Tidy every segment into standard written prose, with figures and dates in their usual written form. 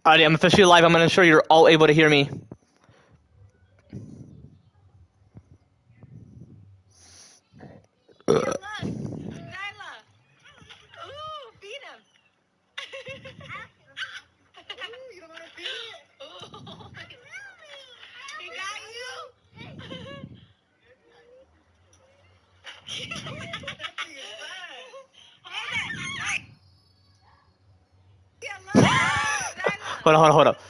Alrighty, I'm officially live. I'm gonna ensure you're all able to hear me. Hold up.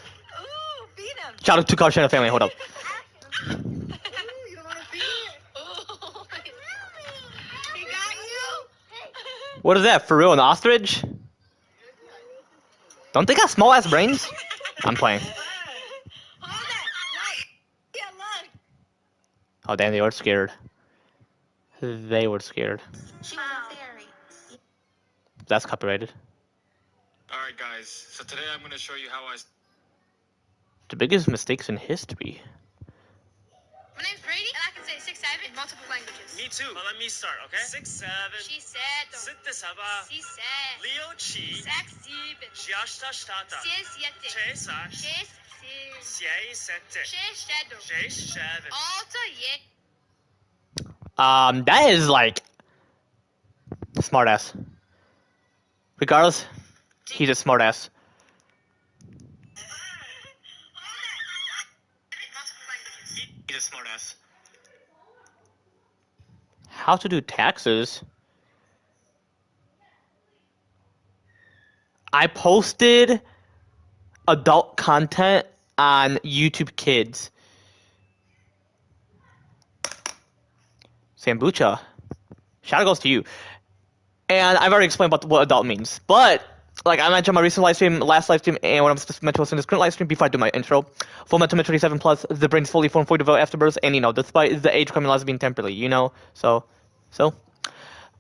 Shout out to Car Channel family. Hold up. What is that? For real? An ostrich? Don't they got small ass brains? I'm playing. Oh damn, they were scared. They were scared. That's copyrighted. Alright guys, so today I'm going to show you how I... The biggest mistakes in history. My name's Brady, and I can say 6, 7 in multiple languages. Me too. But let me start, okay? 6, 7. She said. Sitte, saba. She said. Leo, chi. 6, 7. Shiashta, shtata. 6, 7. Che, sash. 6, 6. Siei, sette. 6, 7. Che, seven. Also, yeah. That is like smartass. Regardless, he's a smartass. He's a smartass. How to do taxes? I posted adult content on YouTube Kids. Sambucha. Shout out goes to you. And I've already explained about what adult means. But, like I mentioned in my recent live stream, last live stream, and what I'm meant to post in this current live stream before I do my intro. Full mental maturity 7 plus, the brain's fully formed, fully developed after birth, and despite the age criminalized being temporarily, So.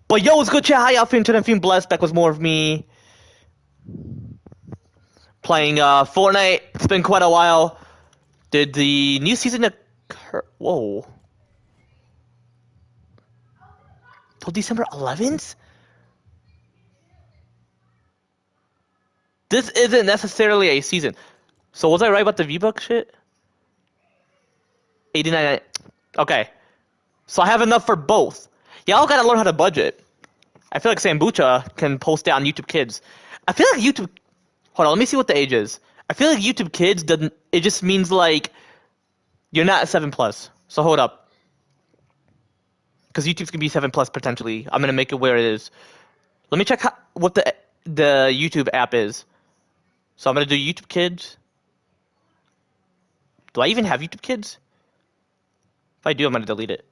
But yo, what's good, chat? How y'all feeling today? I'm feeling blessed. Back with more of me playing Fortnite. It's been quite a while. Did the new season occur? Whoa. Till December 11th? This isn't necessarily a season. So was I right about the V-Buck shit? 89. Okay. So I have enough for both. Y'all gotta learn how to budget. I feel like Sambucha can post it on YouTube Kids. I feel like YouTube... Hold on, let me see what the age is. I feel like YouTube Kids doesn't... It just means like... You're not 7 plus. So hold up. Because YouTube's gonna be 7 plus potentially. I'm gonna make it where it is. Let me check what the YouTube app is. So I'm gonna do YouTube Kids. Do I even have YouTube Kids? If I do, I'm gonna delete it.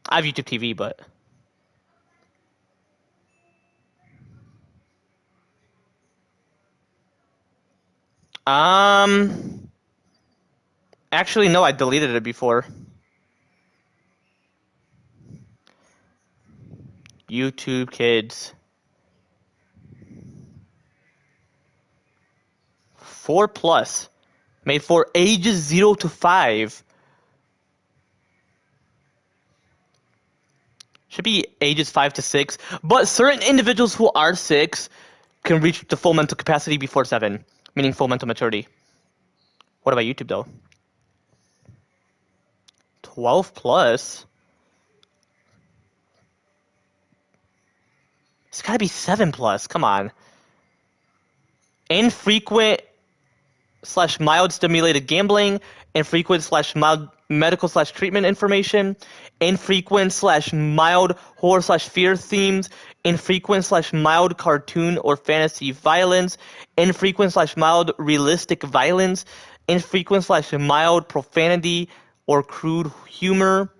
I have YouTube TV, but... Actually, no, I deleted it before. YouTube Kids. 4 plus. Made for ages 0 to 5. Should be ages 5 to 6. But certain individuals who are 6 can reach the full mental capacity before 7. Meaning full mental maturity. What about YouTube though? 12 plus? It's gotta be 7 plus. Come on. Infrequent / mild stimulated gambling. Infrequent / mild medical / treatment information. Infrequent / mild horror / fear themes. Infrequent / mild cartoon or fantasy violence. Infrequent / mild realistic violence. Infrequent / mild profanity or crude humor.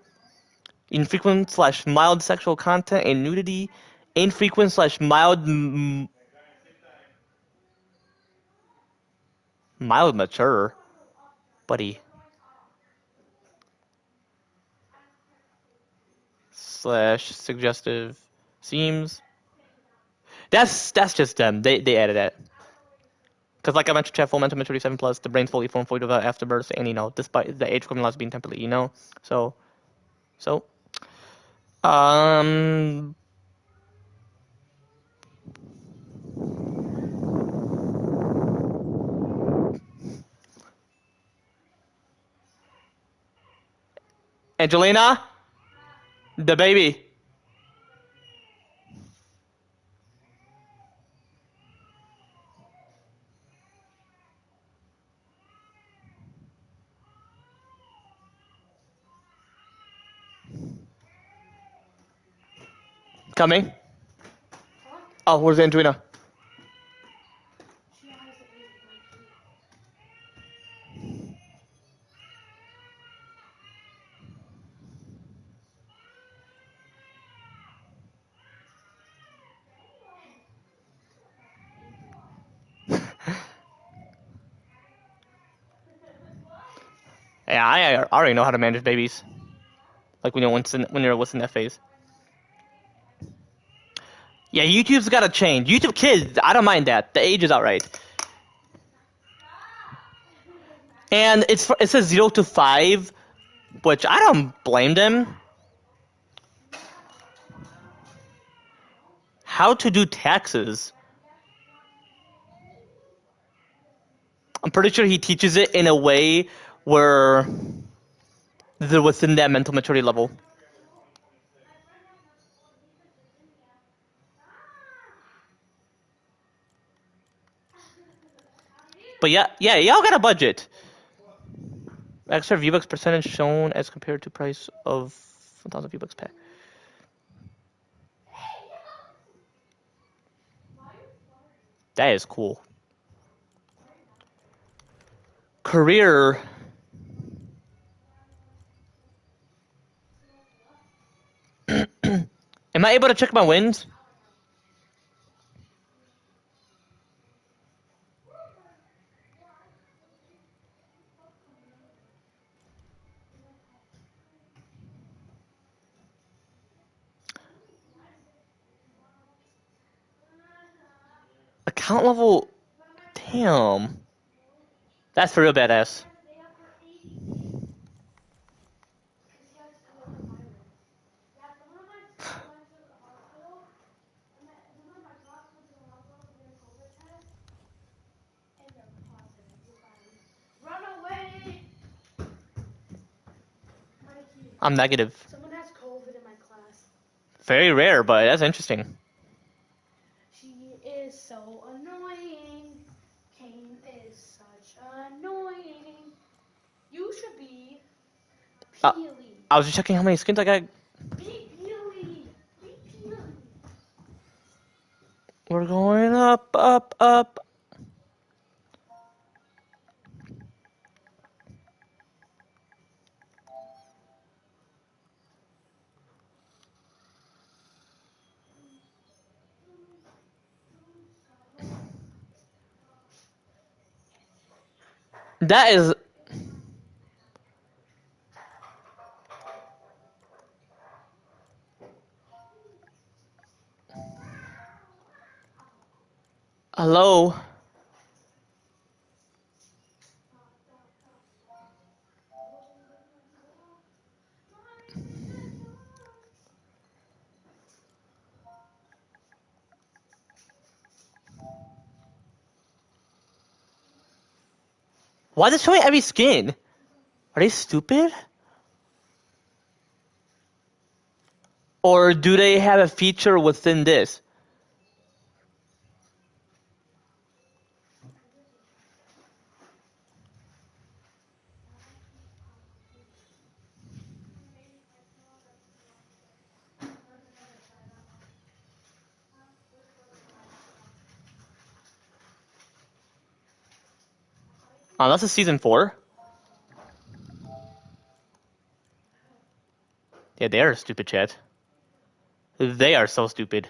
Infrequent / mild sexual content and nudity. Infrequent / mild mature, buddy. / suggestive seems. That's just them. They added that. Because like I mentioned, chat, full mental maturity 7 plus, the brain's fully formed, fully developed after birth, and despite the age criminalized being temporarily, so, um, Angelina, the baby. Coming. Oh, where's Angelina? Yeah, I already know how to manage babies. Like when you're within that phase. Yeah, YouTube's got to change. YouTube kids, I don't mind that. The age is outright. And it says 0 to 5, which I don't blame them. How to do taxes. I'm pretty sure he teaches it in a way where they're within that mental maturity level. But yeah, y'all got a budget. Extra V-Bucks percentage shown as compared to price of 1,000 V-Bucks pack. That is cool. Career. Am I able to check my wins? Account level. Damn. That's for real badass. Run away! I'm negative. Someone has COVID in my class. Very rare, but that's interesting. She is so annoying. Kane is such annoying. You should be Uh, peely. I was just checking how many skins I got. Be peely. Be peely. We're going up, up, up. That is. Hello. Why is it showing every skin? Are they stupid? Or do they have a feature within this? Unless it's season 4. Yeah, they are stupid, chat. They are so stupid.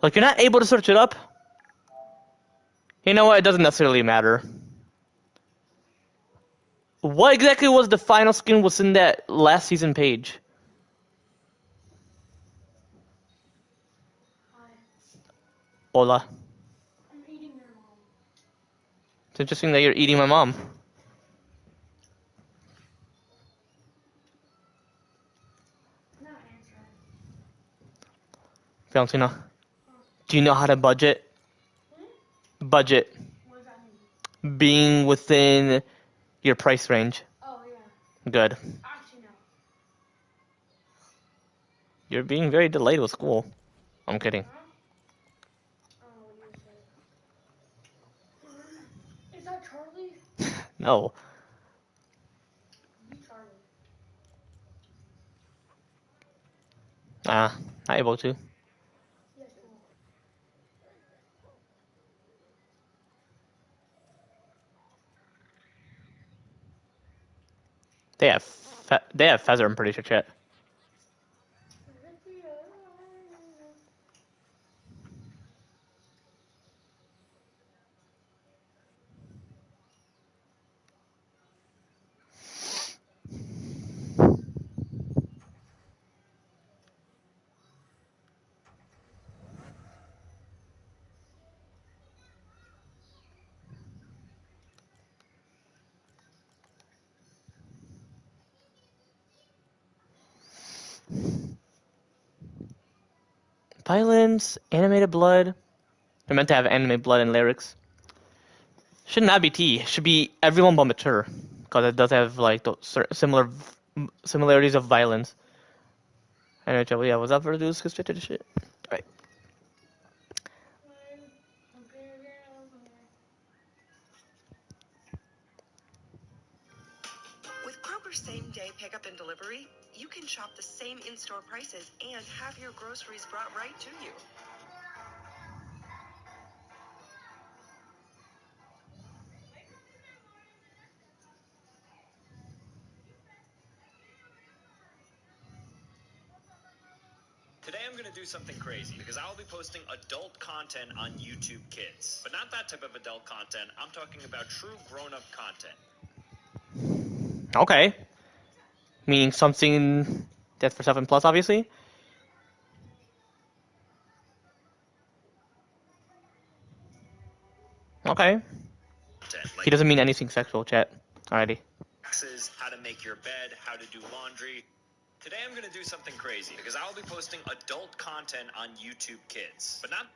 Like, you're not able to search it up? You know what? It doesn't necessarily matter. What exactly was the final skin within that last season page? Hola. I'm eating your mom. It's interesting that you're eating my mom. Not answering. Valentina, do you know how to budget? Budget. What does that mean? Being within your price range. Oh, yeah. Good. Actually, no. You're being very delayed with school. I'm kidding. Huh? Oh, what you said. Is that Charlie? No. Be Charlie. Not able to. Yes, cool. They have Feather, I'm pretty sure, chat. Violence, animated blood. They're meant to have animated blood and lyrics. Should not be T. Should be everyone but mature. Because it does have like those similarities of violence. And yeah, was that for this constricted shit? Right. With Kroger's same-day pickup and delivery, you can shop the same in-store prices and have your groceries brought right to you. Today I'm going to do something crazy because I will be posting adult content on YouTube Kids. But not that type of adult content. I'm talking about true grown-up content. Okay. Meaning something that's for 7 plus, obviously. Okay. Like He doesn't mean anything sexual, chat. Alrighty. taxes, how to make your bed, how to do laundry. Today I'm going to do something crazy because I will be posting adult content on YouTube Kids. But not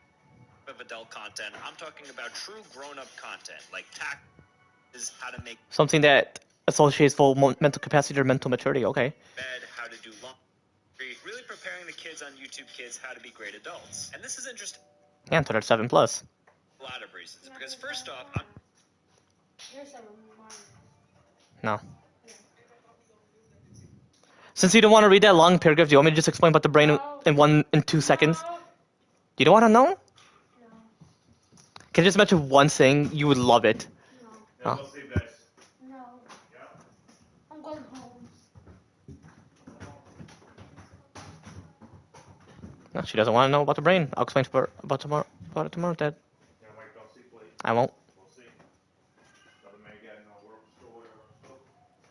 of adult content. I'm talking about true grown-up content like taxes, how to make Something that associates full mental capacity or mental maturity. Okay. bed, how to do laundry. Really preparing the kids on YouTube Kids how to be great adults. And this is interesting And Twitter 7 plus. for a lot of reasons. Because first off, You're 7. Mine. No. Since you don't want to read that long paragraph, do you want me to just explain about the brain in 2 seconds? No. You don't want to know? No. Can I just mention one thing? You would love it. No. Oh. No. I'm going home. No, she doesn't want to know about the brain. I'll explain to her about it tomorrow, Dad. I won't.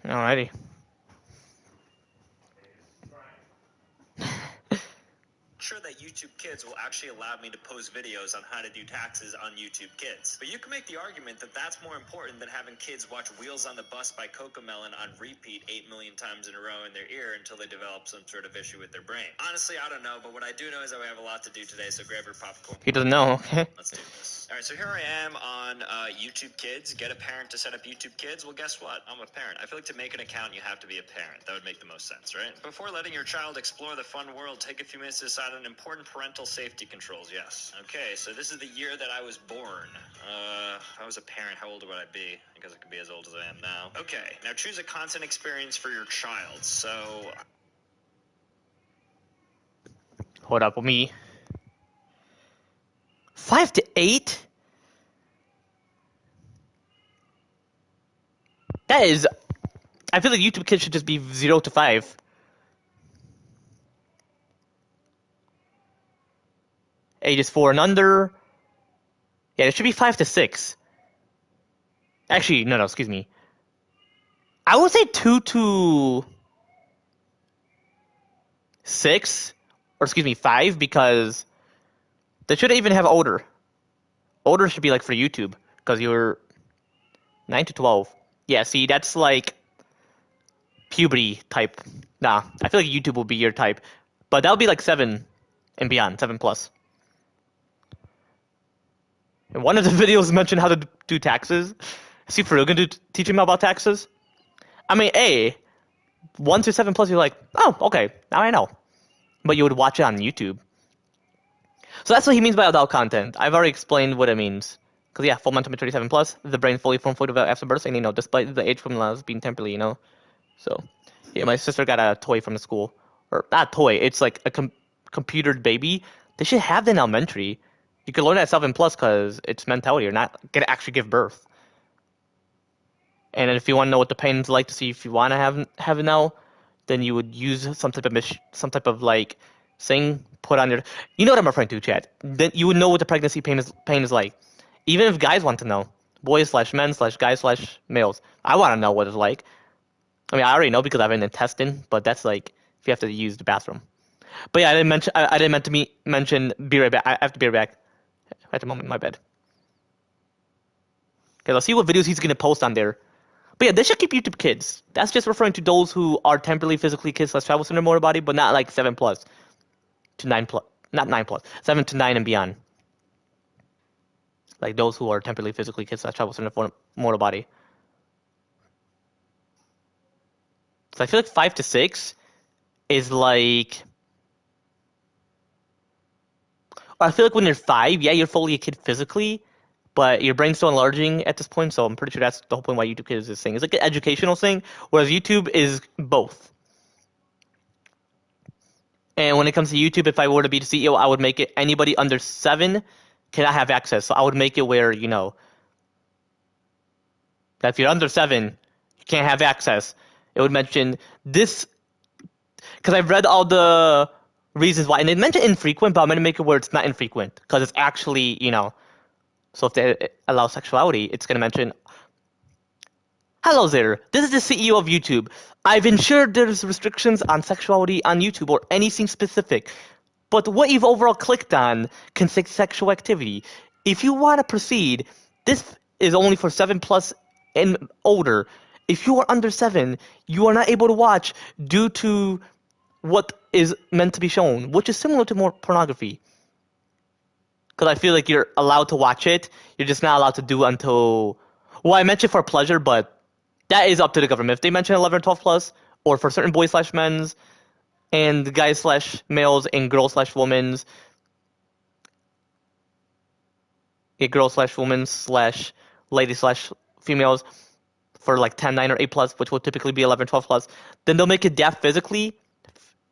Alrighty. sure that YouTube Kids will actually allow me to post videos on how to do taxes on YouTube Kids. But you can make the argument that that's more important than having kids watch Wheels on the Bus by Cocomelon on repeat 8 million times in a row in their ear until they develop some sort of issue with their brain. Honestly, I don't know, but what I do know is that we have a lot to do today, so grab your popcorn. He doesn't know, okay? Let's do this. All right, so here I am on YouTube Kids. Get a parent to set up YouTube Kids. Well, guess what? I'm a parent. I feel like to make an account, you have to be a parent. That would make the most sense, right? Before letting your child explore the fun world, take a few minutes to decide on important parental safety controls. Yes. Okay, so this is the year that I was born. If I was a parent, how old would I be? I guess I could be as old as I am now. Okay, now choose a content experience for your child. So Hold up with me. 5 to 8? That is... I feel like YouTube Kids should just be 0 to 5. Ages 4 and under. Yeah, it should be 5 to 6. Actually, no, excuse me. I would say 2 to 6. Or excuse me, 5, because they should even have older. Older should be like for YouTube because you're 9 to 12. Yeah, see, that's like puberty type. Nah, I feel like YouTube will be your type, but that would be like 7 and beyond, 7 plus. And one of the videos mentioned how to do taxes. Is he for real gonna teach him about taxes? I mean, 1 to 7 plus, you're like, oh, okay, now I know. But you would watch it on YouTube. So that's what he means by adult content. I've already explained what it means. Because, yeah, full mental maturity 7 plus, the brain fully formed after birth, and, despite the age from being temporarily. So, yeah, my sister got a toy from the school. Or, not a toy, it's like a computered baby. They should have that in elementary. You could learn that 7 plus because it's mentality. You're not going to actually give birth. And then if you want to know what the pain's like to see if you want to have it now, then you would use some type of like thing put on your. You know what I'm referring to, Chad. Then you would know what the pregnancy pain is like. Even if guys want to know, boys slash men slash guys slash males, I want to know what it's like. I mean, I already know because I have an intestine, but that's like if you have to use the bathroom. But yeah, I didn't meant to mention. Be right back. I have to be right back. At the moment, my bad. Okay, let's see what videos he's gonna post on there. But yeah, they should keep YouTube Kids. That's just referring to those who are temporarily physically kids slash travel center motor body, but not like 7 plus to 9 plus, not 9 plus, 7 to 9 and beyond. Like those who are temporarily physically kids slash travel center motor body. So I feel like 5 to 6 is like. I feel like when you're 5, yeah, you're fully a kid physically, but your brain's still enlarging at this point. So I'm pretty sure that's the whole point why YouTube Kids is this thing. It's like an educational thing, whereas YouTube is both. And when it comes to YouTube, if I were to be the CEO, I would make it anybody under 7 cannot have access. So I would make it where, that if you're under 7, you can't have access. It would mention this, because I've read all the reasons why. And it mentioned infrequent, but I'm going to make it where it's not infrequent, because it's actually. So if they allow sexuality, it's going to mention, hello there, this is the CEO of YouTube. I've ensured there's restrictions on sexuality on YouTube or anything specific. But what you've overall clicked on can say sexual activity. If you want to proceed, this is only for 7 plus and older. If you are under 7, you are not able to watch due to what is meant to be shown, which is similar to more pornography. Because I feel like you're allowed to watch it, you're just not allowed to do until. Well, I mentioned for pleasure, but that is up to the government. If they mention 11 or 12 plus, or for certain boys slash men's, and guys slash males and girls slash women's, girl slash women slash lady slash females for like 10, 9, or 8 plus, which will typically be 11, 12 plus, then they'll make it deaf physically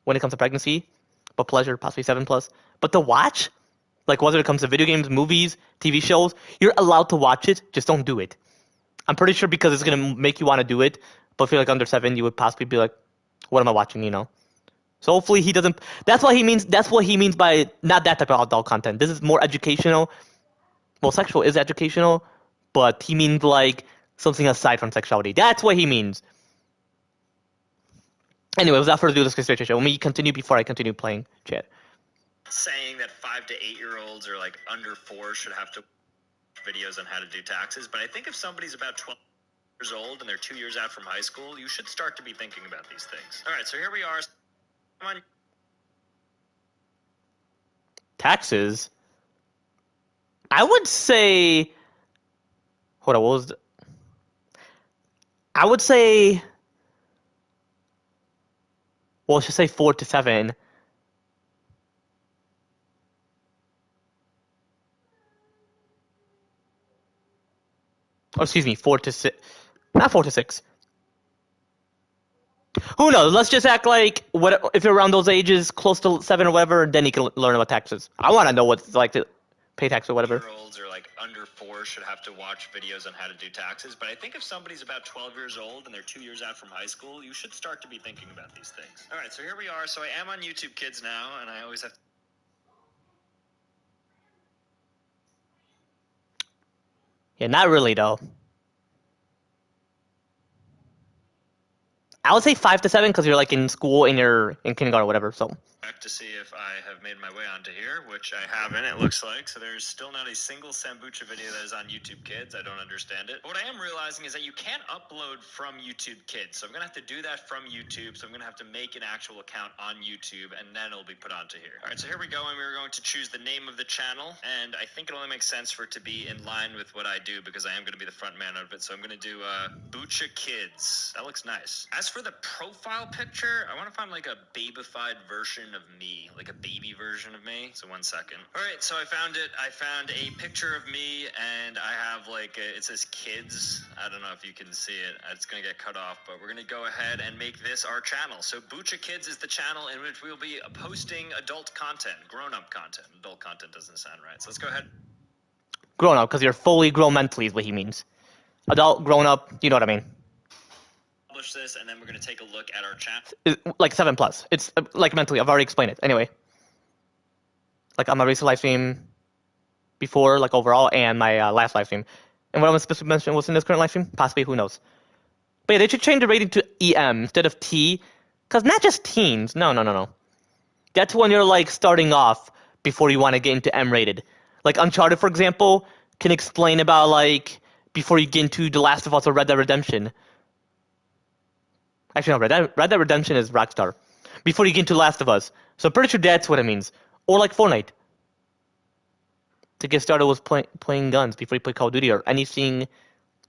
when it comes to pregnancy, but pleasure possibly 7 plus. But to watch, like whether it comes to video games, movies, TV shows, you're allowed to watch it, just don't do it. I'm pretty sure because it's gonna make you want to do it, but if you're like under 7, you would possibly be like, what am I watching? So hopefully he doesn't. That's what he means. That's what he means by not that type of adult content. This is more educational. Well, sexual is educational, but he means like something aside from sexuality. That's what he means. Anyway, without further ado, let's get straight to the show. Let me continue before I continue playing chat. Saying that 5 to 8-year-olds or like under 4 should have to videos on how to do taxes, but I think if somebody's about 12 years old and they're 2 years out from high school, you should start to be thinking about these things. All right, so here we are. Come on. Taxes. I would say. Hold on, what was? I would say. Well, let's just say 4 to 7. Or excuse me, 4 to 6. Not 4 to 6. Who knows? Let's just act like what if you're around those ages, close to 7 or whatever, then you can learn about taxes. I want to know what it's like to pay tax or whatever. Year-olds or like under 4 should have to watch videos on how to do taxes, but I think if somebody's about 12 years old and they're 2 years out from high school, you should start to be thinking about these things. All right, so here we are. So I am on YouTube Kids now, and I always have. Yeah, not really though. I would say 5 to 7 because you're like in school and you're in kindergarten or whatever. So Check to see if I have made my way onto here, which I haven't, it looks like. So there's still not a single Sambucha video that is on YouTube Kids. I don't understand it. But what I am realizing is that you can't upload from YouTube Kids. So I'm going to have to do that from YouTube. So I'm going to have to make an actual account on YouTube, and then it'll be put onto here. All right, so here we go, and we're going to choose the name of the channel. And I think it only makes sense for it to be in line with what I do because I am going to be the front man of it. So I'm going to do Bucha Kids. That looks nice. As for the profile picture, I want to find like a babified version of me, like a baby version of me. So 1 second. All right, so I found it. I found a picture of me, and I have like it says kids. I don't know if you can see it. It's gonna get cut off, but we're gonna go ahead and make this our channel. So Bucha Kids is the channel in which we'll be posting adult content, grown-up content. Adult content doesn't sound right. So let's go ahead. grown up because you're fully grown mentally is what he means. Adult, grown up, you know what I mean. Publish this, and then we're gonna take a look at our channel. Like 7+. It's like mentally. I've already explained it. Anyway, like on my recent live stream before, like overall, and my last live stream. And what I'm supposed to mention was in this current live stream, possibly, who knows. But yeah, they should change the rating to EM instead of T, because not just teens. No, no, no, no. That's when you're like starting off before you want to get into M rated. Like Uncharted, for example, can explain about like before you get into The Last of Us or Red Dead Redemption. Actually, no, Red Dead Redemption is Rockstar. Before you get into Last of Us. So pretty sure that's what it means. Or like Fortnite. To get started with playing guns before you play Call of Duty or anything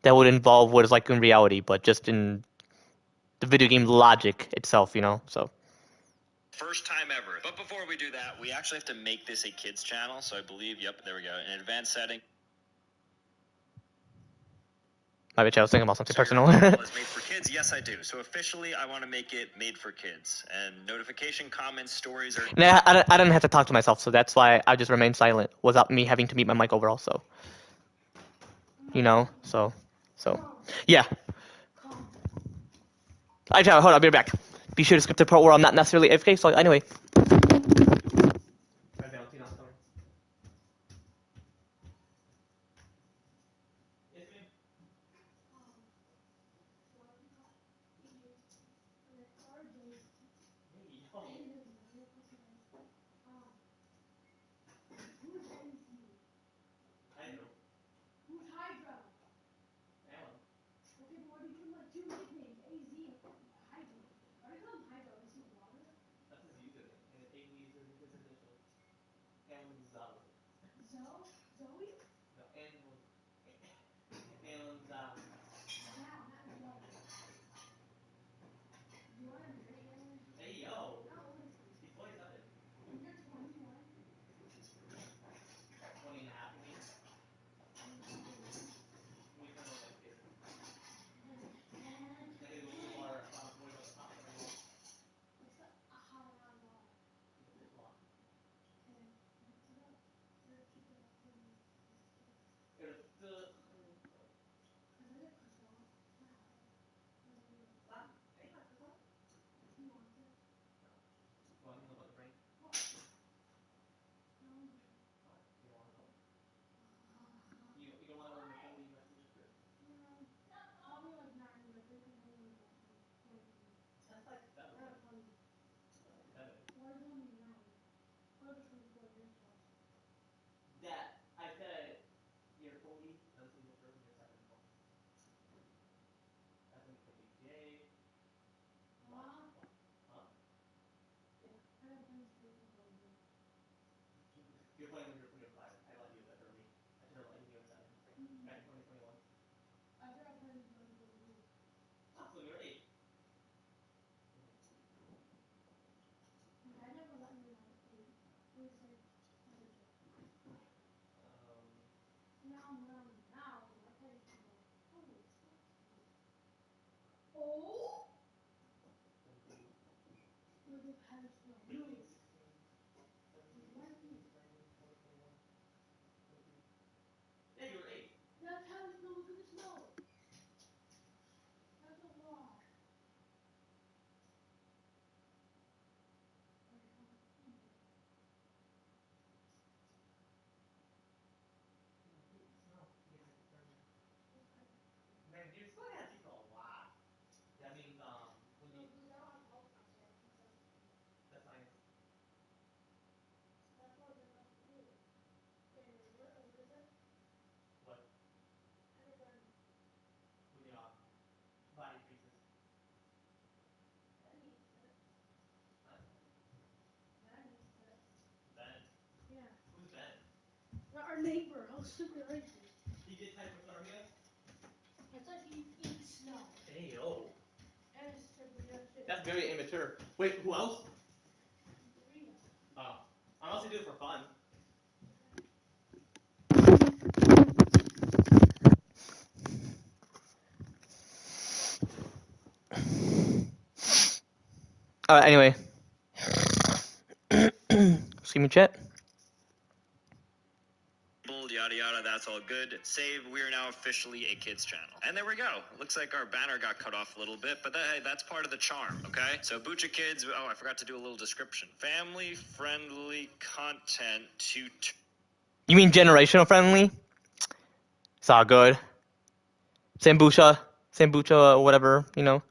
that would involve what is like in reality, but just in the video game logic itself, you know? So. First time ever. But before we do that, we actually have to make this a kids channel. So I believe, yep, there we go. In advanced setting. My bitch, I was thinking about something So your personal. channel is made for kids? Yes, I do. So officially, I want to make it made for kids. And notification, comments, stories are... Nah, I didn't have to talk to myself, so that's why I just remained silent without me having to mute my mic overall, so. You know, so. Yeah. Hold on, I'll be right back. Be sure to skip the part where I'm not necessarily AFK, so anyway. Who's Hydra? Alan. Okay, but why do you give him like two nicknames? AZ and Hydra. Why do you call him Hydra? Is he water? That's his username, and AZ is his initials. Alan Zoe. Zoe? No, Alan Zoe. Wow, not Zoe. You want to marry Alan? Hey, yo. How old is he? He's 27. And you're 21? 20 and a half, you mean? And you're 21? We turn on next year. Man. I gotta go to the water. I thought I was worried about the hot running water. What's the hot around water? Keep the fish alive. Okay. Mix it up. Or keep it up for me. It was Because I did croissant. Wow. Stop. Hey, not croissant. He wants it. No. You want to know about the brain? What? No, I'm good. What? You don't want to know? You don't want to know when you're 40 you might see this trip? No. Call me like 9, but then you can call me like 23. That's like 7. Or 20. That's like 7. Or tell me 9. Or 24 years plus. That, I said you're fully mentally mature when you're 7 and 20. That's when you play GTA. Huh? Huh? Yeah. I got plans for you to go to. You're playing when you're 5. I lied to you, that's early. I should have lied to you at 7. Back in 2021. I got plans for you to go to. Oh, so you're 8. My dad never let me like 8. He was like, as a joke. Um, Now I'm learning now because my parents can go, holy fuck. Oh! 22. Look at parents go, 15, no. 16, 17, Why 18, me? 19, 20, 21, 22. Yeah, you were 8. That's how you know, look at the snow. That's a lot. Alright, I'm good. You hate the snow. You get hypothermia. What's hypothermia? Man, you're still gonna have to eat a lot. That means, when neighbor. How stupid are you? He gets hypothermia? I thought he eats snow. Ayo. That's That's very immature. Wait, who else? Rita. Oh. Unless you do it for fun. Anyway. See me, chat? Yada yada, that's all good. Save, we are now officially a kids channel. And there we go. Looks like our banner got cut off a little bit, but hey, that's part of the charm, okay? So Bucha Kids, oh, I forgot to do a little description. Family friendly content to You mean generational friendly? It's all good. Sambucha, or whatever, you know.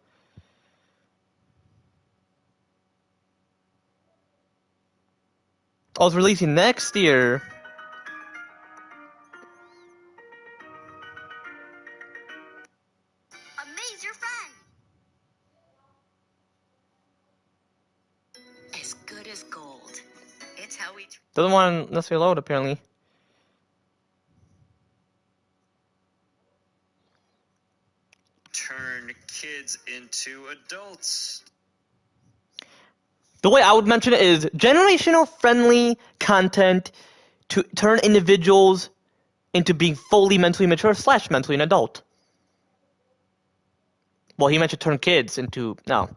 Oh, it's releasing next year. Amaze your friend. As good as gold. It's how we. Doesn't want to necessarily load, apparently. turn kids into adults. The way I would mention it is generational friendly content to turn individuals into being fully mentally mature / mentally an adult. Well, he meant to turn kids into no.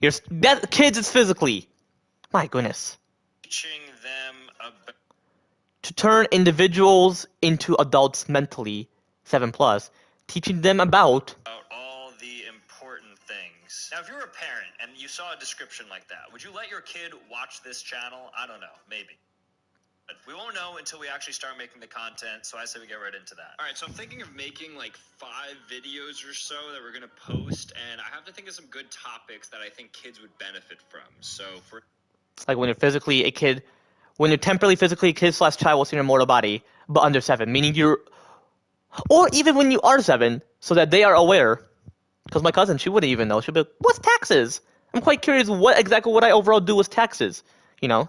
That kids is physically. My goodness. Teaching them about To turn individuals into adults mentally, 7+, teaching them about. all the important things. Now, if you're a parent and you saw a description like that, would you let your kid watch this channel? I don't know, maybe. But we won't know until we actually start making the content, so I say we get right into that. All right, so I'm thinking of making like 5 videos or so that we're gonna post, and I have to think of some good topics that I think kids would benefit from. So for Like when you're physically a kid, when you're temporarily physically a kid / child within your mortal body, but under 7, meaning you're, or even when you are 7, so that they are aware. Because my cousin, she wouldn't even know. She'd be like, what's taxes? I'm quite curious what exactly would I overall do with taxes, you know?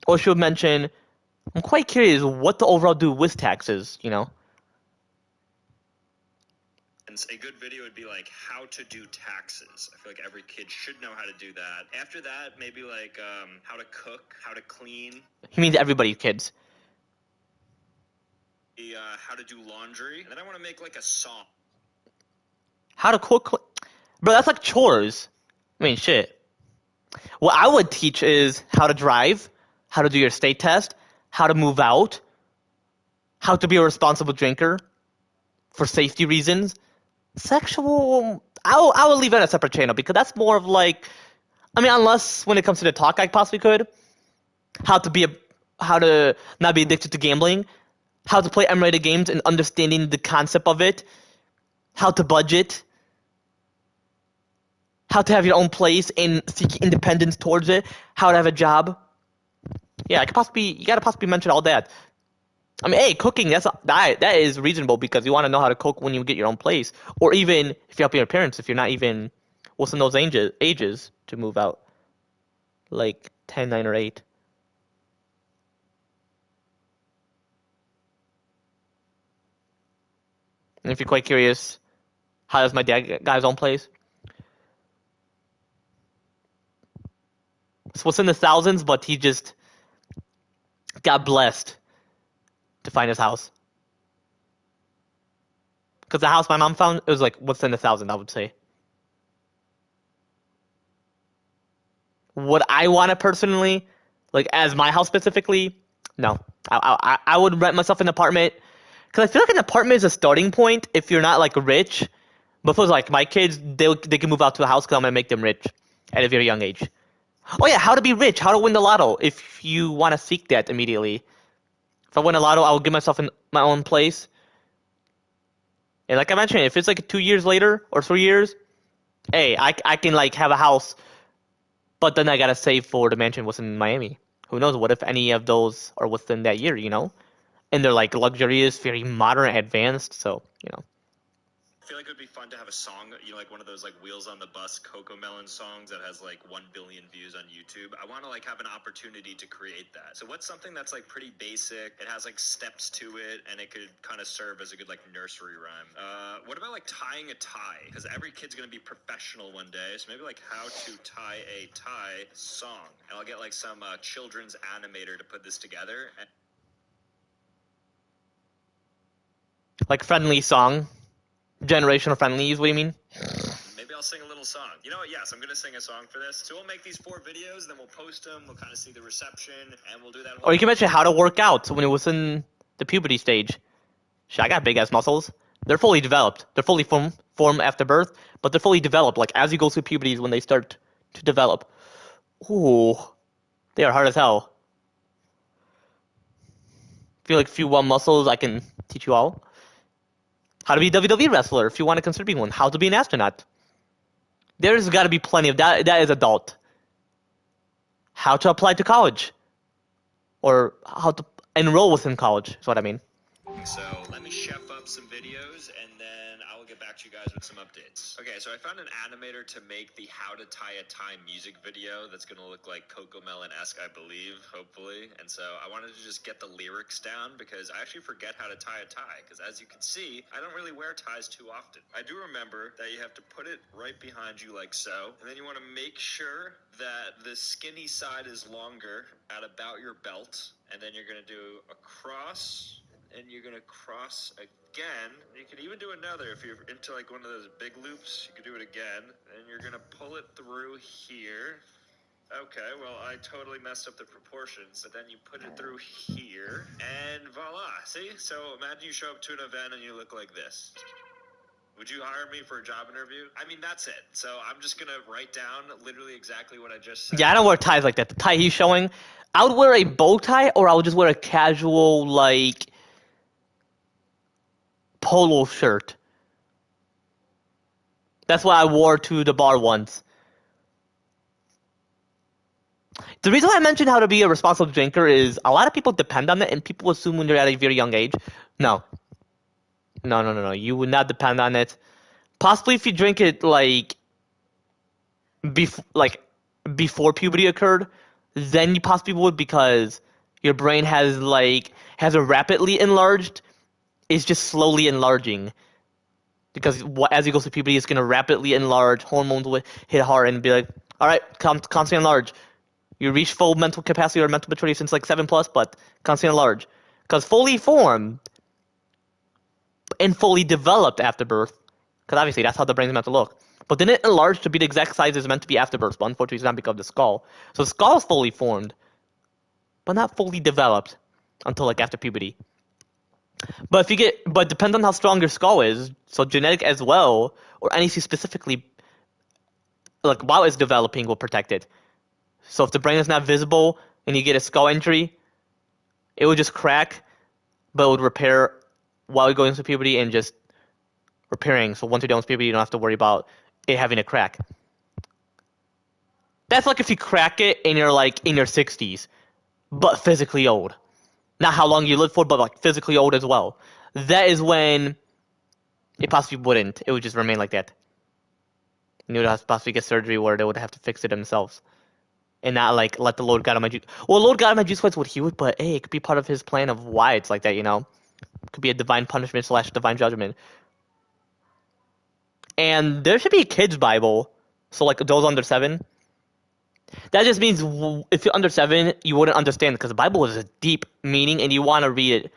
Or she would mention, I'm quite curious what to overall do with taxes, you know? a good video would be like how to do taxes. I feel like every kid should know how to do that. After that, maybe like how to cook, how to clean. He means everybody, kids. How to do laundry. And then I want to make like a song. How to cook. Bro, that's like chores. I mean, shit. What I would teach is how to drive, how to do your state test, how to move out, how to be a responsible drinker for safety reasons. Sexual, I would leave it on a separate channel because that's more of like, I mean, unless when it comes to the talk, I possibly could. How to not be addicted to gambling, how to play M-rated games and understanding the concept of it, how to budget, how to have your own place and seek independence towards it, how to have a job. Yeah, you gotta possibly mention all that. I mean, hey, cooking, that is reasonable because you want to know how to cook when you get your own place. Or even if you're helping your parents, if you're not even within those ages to move out. Like 10, 9, or 8. And if you're quite curious, how does my dad got his own place? It's within the thousands, but he just got blessed to find his house. Because the house my mom found, it was like within the thousand, I would say. Would I want it personally, like as my house specifically? No, I would rent myself an apartment because I feel like an apartment is a starting point if you're not like rich. But if it was like my kids, they can move out to a house because I'm gonna make them rich at a very young age. Oh yeah, how to be rich, how to win the lotto if you want to seek that immediately. If I win a lotto, I will give myself my own place. And like I mentioned, if it's like 2 years later or 3 years, hey, I can like have a house, but then I gotta save for the mansion within Miami. Who knows? What if any of those are within that year? You know, and they're like luxurious, very modern, advanced. So you know. I feel like it would be fun to have a song, like one of those like Wheels on the Bus Coco Melon songs that has like 1 billion views on YouTube. I want to like have an opportunity to create that. So what's something that's like pretty basic? It has like steps to it, and it could kind of serve as a good like nursery rhyme. What about like tying a tie? Because every kid's gonna be professional one day. So maybe like how to tie a tie song, and I'll get like some children's animator to put this together. Like friendly song. Generational friendly is what you mean? Maybe I'll sing a little song. You know what? Yes, I'm going to sing a song for this. So we'll make these 4 videos, then we'll post them. We'll kind of see the reception, and we'll do that. Or you can mention how to work out when it was in the puberty stage. Shit, I got big ass muscles. They're fully developed. They're fully formed after birth, but they're fully developed. Like as you go through puberty is when they start to develop. Ooh, they are hard as hell. Feel like few one muscles I can teach you all. How to be a WWE wrestler if you want to consider being one. How to be an astronaut. There's got to be plenty of that. That is adult. How to apply to college. Or how to enroll within college is what I mean. So let me chef up some videos, and then I will get back to you guys with some updates. Okay, so I found an animator to make the How to Tie a Tie music video that's going to look like Coco Melon-esque, I believe, hopefully. And so I wanted to just get the lyrics down because I actually forget how to tie a tie. Because as you can see, I don't really wear ties too often. I do remember that you have to put it right behind you like so. And then you want to make sure that the skinny side is longer at about your belt. And then you're going to do a cross, and you're going to cross again. You can even do another if you're into like one of those big loops. You can do it again, and you're going to pull it through here. Okay, well, I totally messed up the proportions, but then you put it through here, and voila. See? So imagine you show up to an event and you look like this. Would you hire me for a job interview? I mean, that's it. So I'm just going to write down literally exactly what I just said. Yeah, I don't wear ties like that. The tie he's showing, I would wear a bow tie or I would just wear a casual, like, polo shirt. That's what I wore to the bar once. The reason why I mentioned how to be a responsible drinker is a lot of people depend on it, and people assume when they're at a very young age. No. No. You would not depend on it. Possibly if you drink it, like before puberty occurred, then you possibly would because your brain has a rapidly enlarged. It's just slowly enlarging. Because as you go through puberty, it's going to rapidly enlarge. Hormones will hit hard and be like, all right, constantly enlarge. You reach full mental capacity or mental maturity since like 7 plus, but constantly enlarge. Because fully formed and fully developed after birth, because obviously that's how the brain's meant to look. But then it enlarged to be the exact size it's meant to be after birth, but unfortunately it's not because of the skull. So the skull is fully formed, but not fully developed until like after puberty. But it depends on how strong your skull is. So genetic as well, or anything specifically, like while it's developing, will protect it. So if the brain is not visible and you get a skull injury, it would just crack, but it would repair while you're going through puberty and just repairing. So once you're done with puberty, you don't have to worry about it having a crack. That's like if you crack it and you're like in your 60s, but physically old. Not how long you live for, but like physically old as well. That is when it possibly wouldn't. It would just remain like that. And you would have to possibly get surgery where they would have to fix it themselves. And not like let the Lord God of my juice. Well, Lord God of my juice was what he would, but hey, it could be part of his plan of why it's like that, you know? It could be a divine punishment / divine judgment. And there should be a kid's Bible. So like those under 7. That just means if you're under 7, you wouldn't understand because the Bible is a deep meaning and you want to read it.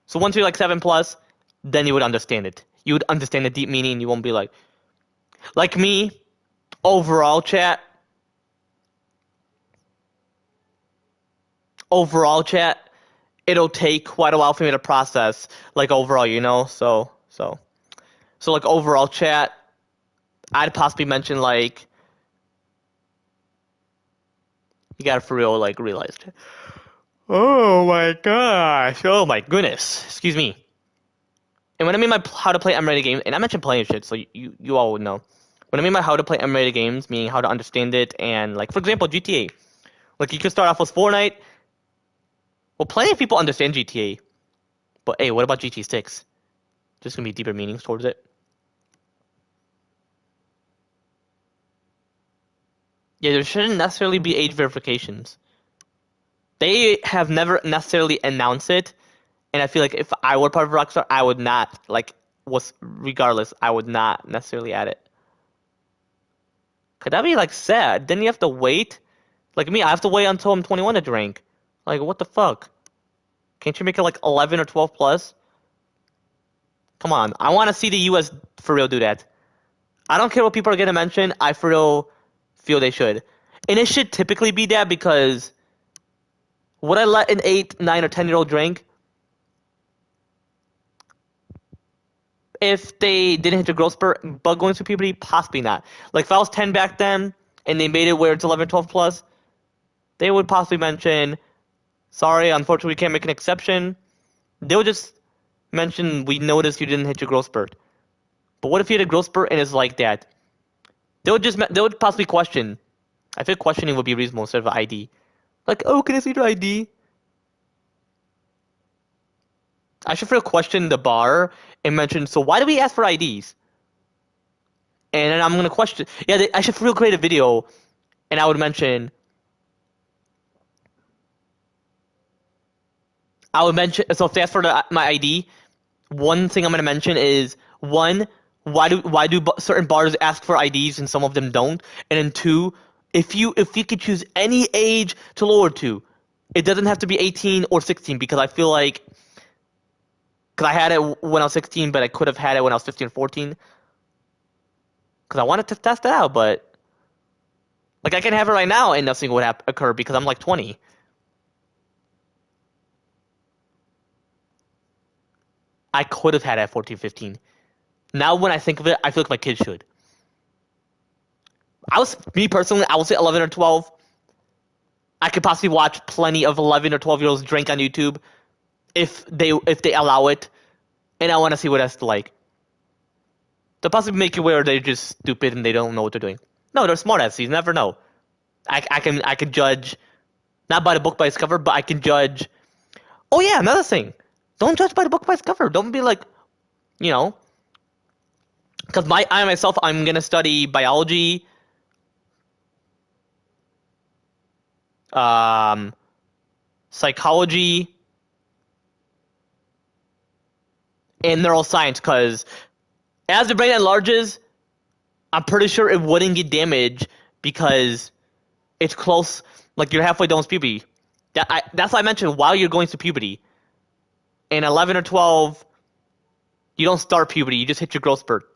So once you're like 7 plus, then you would understand it. You would understand the deep meaning and you won't be like me, overall chat, it'll take quite a while for me to process like overall, you know? So like overall chat, I'd possibly mention like you gotta for real like realize it. Oh my gosh. Oh my goodness. Excuse me. And when I mean by how to play M-rated games, and I mentioned playing shit, so you all would know. When I mean by how to play M-rated games, meaning how to understand it, and like for example GTA. Like you could start off with Fortnite. Well, plenty of people understand GTA. But hey, what about GTA 6? There's gonna be deeper meanings towards it. Yeah, there shouldn't necessarily be age verifications. They have never necessarily announced it, and I feel like if I were part of Rockstar, I would not like was regardless, I would not necessarily add it. Could that be like sad? Then you have to wait. Like me, I have to wait until I'm 21 to drink. Like what the fuck? Can't you make it like 11 or 12 plus? Come on, I want to see the U.S. for real do that. I don't care what people are gonna mention. I for real feel they should, and it should typically be that because would I let an 8, 9, or 10-year-old drink if they didn't hit the growth spurt but going through puberty? Possibly not. Like if I was 10 back then and they made it where it's 11, 12 plus, they would possibly mention, sorry, unfortunately we can't make an exception. They would just mention, we noticed you didn't hit your growth spurt. But what if you hit a growth spurt and it's like that? They would possibly question. I think questioning would be reasonable instead of ID. Like, oh, can I see your ID? I should feel question the bar and mention, so why do we ask for IDs? And then I'm gonna question. Yeah, I should feel create a video, and I would mention. I would mention. So if they ask for my ID, one thing I'm gonna mention is one, why do certain bars ask for IDs and some of them don't? And then two, if you could choose any age to lower to, it doesn't have to be 18 or 16 because I feel like because I had it when I was 16, but I could have had it when I was 15 or 14 because I wanted to test it out, but like I can have it right now and nothing would occur because I'm like 20. I could have had it at 14, 15. Now when I think of it, I feel like my kids should. Me personally, I would say 11 or 12. I could possibly watch plenty of 11 or 12-year-olds drink on YouTube if they allow it, and I want to see what that's like. They'll possibly make it where they're just stupid and they don't know what they're doing. No, they're smart asses. You never know. I can judge not by the book by its cover, but I can judge. Oh yeah, another thing. Don't judge by the book by its cover. Don't be like, you know, because I myself I'm gonna study biology, um, psychology, and neuroscience. Because as the brain enlarges, I'm pretty sure it wouldn't get damaged because it's close. Like you're halfway done with puberty. That's why I mentioned while you're going through puberty. In 11 or 12, you don't start puberty. You just hit your growth spurt.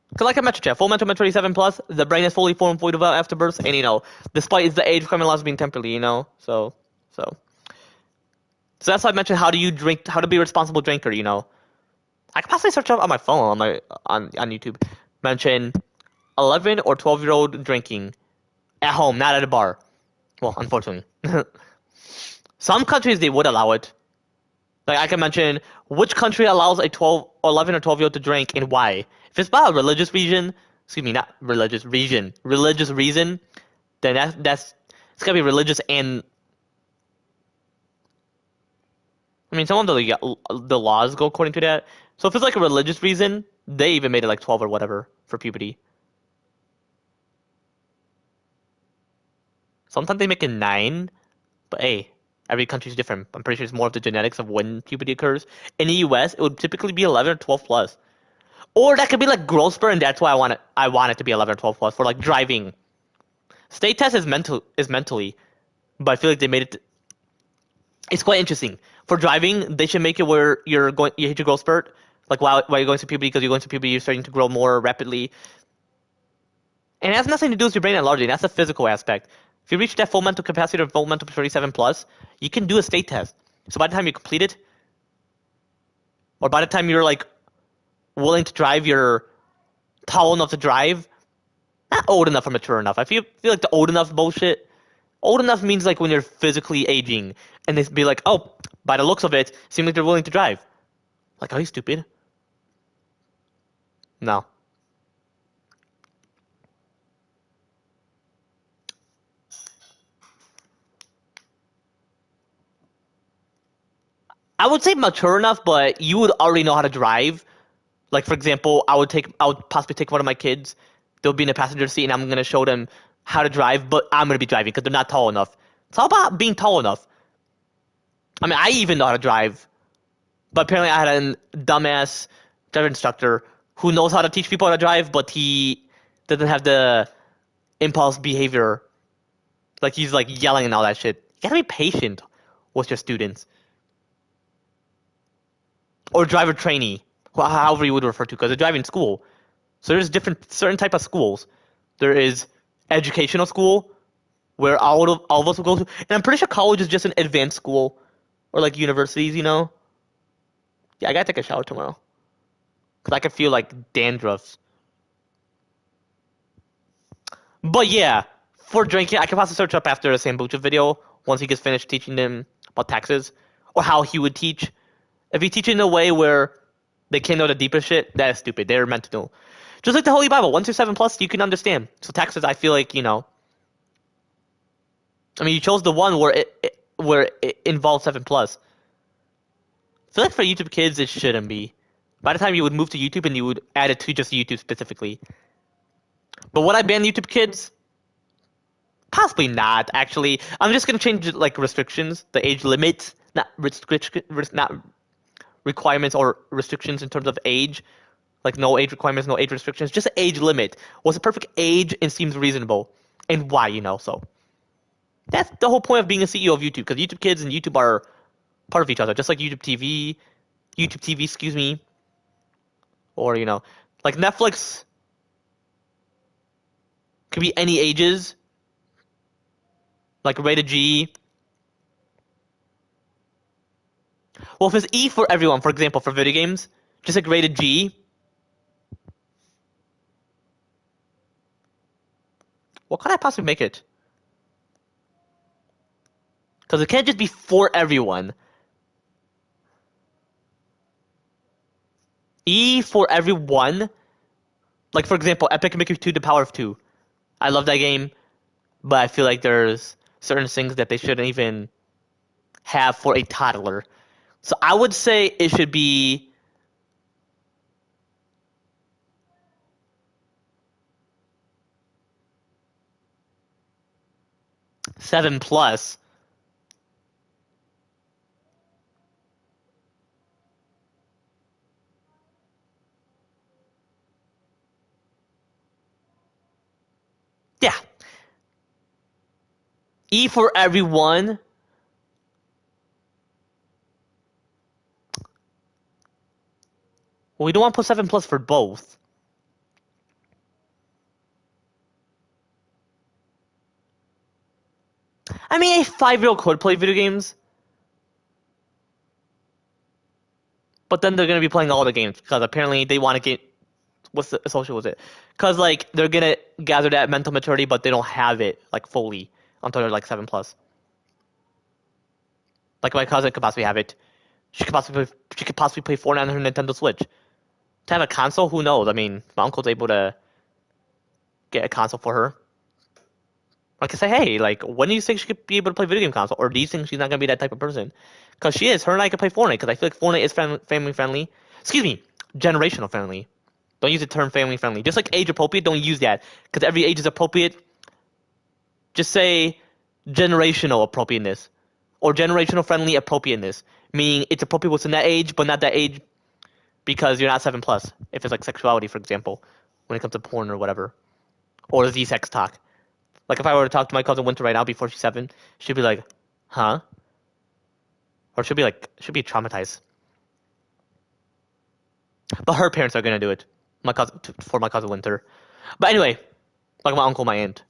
Because like I mentioned, full mental maturity 7 plus, the brain is fully formed, fully developed after birth, and despite the age requirement laws being temporarily, so that's why I mentioned how do you drink, how to be a responsible drinker, I could possibly search up on my phone on YouTube, mention 11 or 12-year-old drinking at home, not at a bar. Well, unfortunately, some countries they would allow it. Like I can mention which country allows a 12 or 11 or 12-year-old to drink and why. If it's about a religious region, excuse me, not religious region, religious reason, then that's it's gotta be religious and I mean some of the laws go according to that. So if it's like a religious reason, they even made it like 12 or whatever for puberty. Sometimes they make it 9, but hey, every country's different. I'm pretty sure it's more of the genetics of when puberty occurs. In the US, it would typically be 11 or 12 plus. Or that could be like growth spurt, and that's why I want it to be 11 or 12 plus for like driving. State test is mentally, but I feel like they made it. It's quite interesting for driving. They should make it where you hit your growth spurt, like while you're going through puberty, because you're going through puberty, you're starting to grow more rapidly, and it has nothing to do with your brain enlarging. That's a physical aspect. If you reach that full mental capacity or full mental 37 plus, you can do a state test. So by the time you complete it, or by the time you're like willing to drive, you're tall enough to drive, not old enough or mature enough. I feel like the old enough bullshit. Old enough means like when you're physically aging, and they be like, oh, by the looks of it, seem like they're willing to drive. Like, are you stupid? No. I would say mature enough, but you would already know how to drive. Like for example, I would possibly take one of my kids they'll be in the passenger seat, and I'm gonna show them how to drive, but I'm gonna be driving because they're not tall enough. It's all about being tall enough. I mean, I even know how to drive, but apparently I had a dumbass driver instructor who knows how to teach people how to drive, but he doesn't have the impulse behavior. Like he's like yelling and all that shit. You gotta be patient with your students. Or driver trainee, however you would refer to, because they're driving school. So there's different certain type of schools. There is educational school where all of us will go to, and I'm pretty sure college is just an advanced school or like universities, you know. Yeah, I gotta take a shower tomorrow because I can feel like dandruff. But yeah, for drinking, I can possibly search up after the Sambucha video once he gets finished teaching them about taxes or how he would teach. If he teaches in a way where they can't know the deeper shit, that is stupid. They're meant to know. Just like the Holy Bible, 1 through 7 plus, you can understand. So taxes, I feel like, you know. I mean, you chose the one where it involves 7 plus. I feel like for YouTube kids, it shouldn't be. By the time you would move to YouTube and you would add it to just YouTube specifically. But would I ban YouTube kids? Possibly not, actually. I'm just gonna change like restrictions, the age limit, not requirements or restrictions in terms of age. Like no age requirements, no age restrictions, just an age limit. What's the perfect age and seems reasonable, and why, you know? So that's the whole point of being a CEO of YouTube, because YouTube Kids and YouTube are part of each other, just like YouTube TV, excuse me, or you know, like Netflix could be any ages, like rated G. Well, if it's E for everyone, for example, for video games, just like rated G. What could I possibly make it? Because it can't just be for everyone. E for everyone. Like, for example, Epic Mickey 2, The Power of 2. I love that game, but I feel like there's certain things that they shouldn't even have for a toddler. So I would say it should be 7 plus. Yeah. E for everyone. Well, we don't want to put 7 plus for both. I mean, a 5-year-old could play video games, but then they're going to be playing all the games because apparently they want to get. What's the associate with it? Because like they're gonna gather that mental maturity, but they don't have it like fully until they're like 7 plus. Like my cousin could possibly have it. She could possibly play Fortnite on her Nintendo Switch. To have a console, who knows? I mean, my uncle's able to get a console for her. I can say, hey, like, when do you think she could be able to play video game console? Or do you think she's not gonna be that type of person? Because she is. Her and I can play Fortnite. Because I feel like Fortnite is family friendly. Excuse me, generational friendly. Don't use the term family friendly. Just like age appropriate, don't use that. Because every age is appropriate. Just say generational appropriateness. Or generational friendly appropriateness. Meaning it's appropriate within that age, but not that age because you're not 7 plus. If it's like sexuality, for example, when it comes to porn or whatever. Or the sex talk. Like if I were to talk to my cousin Winter right now before she's 7, she'd be like, huh? Or she'll be traumatized. But her parents are gonna do it. For my cousin Winter. But anyway, like my uncle, my aunt.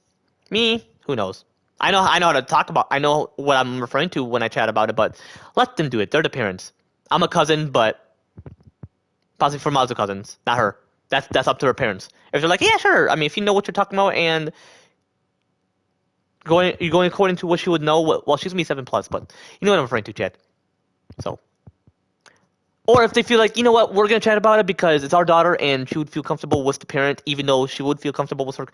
Me, who knows? I know how to talk about. I know what I'm referring to when I chat about it. But let them do it. They're the parents. I'm a cousin, but possibly for my other cousins, not her. That's up to her parents. If they're like, yeah, sure. I mean, if you know what you're talking about and you're going according to what she would know. Well, she's gonna be 7 plus, but you know what I'm referring to, Chad. So, or if they feel like, you know what, we're gonna chat about it because it's our daughter and she would feel comfortable with the parent, even though she would feel comfortable with her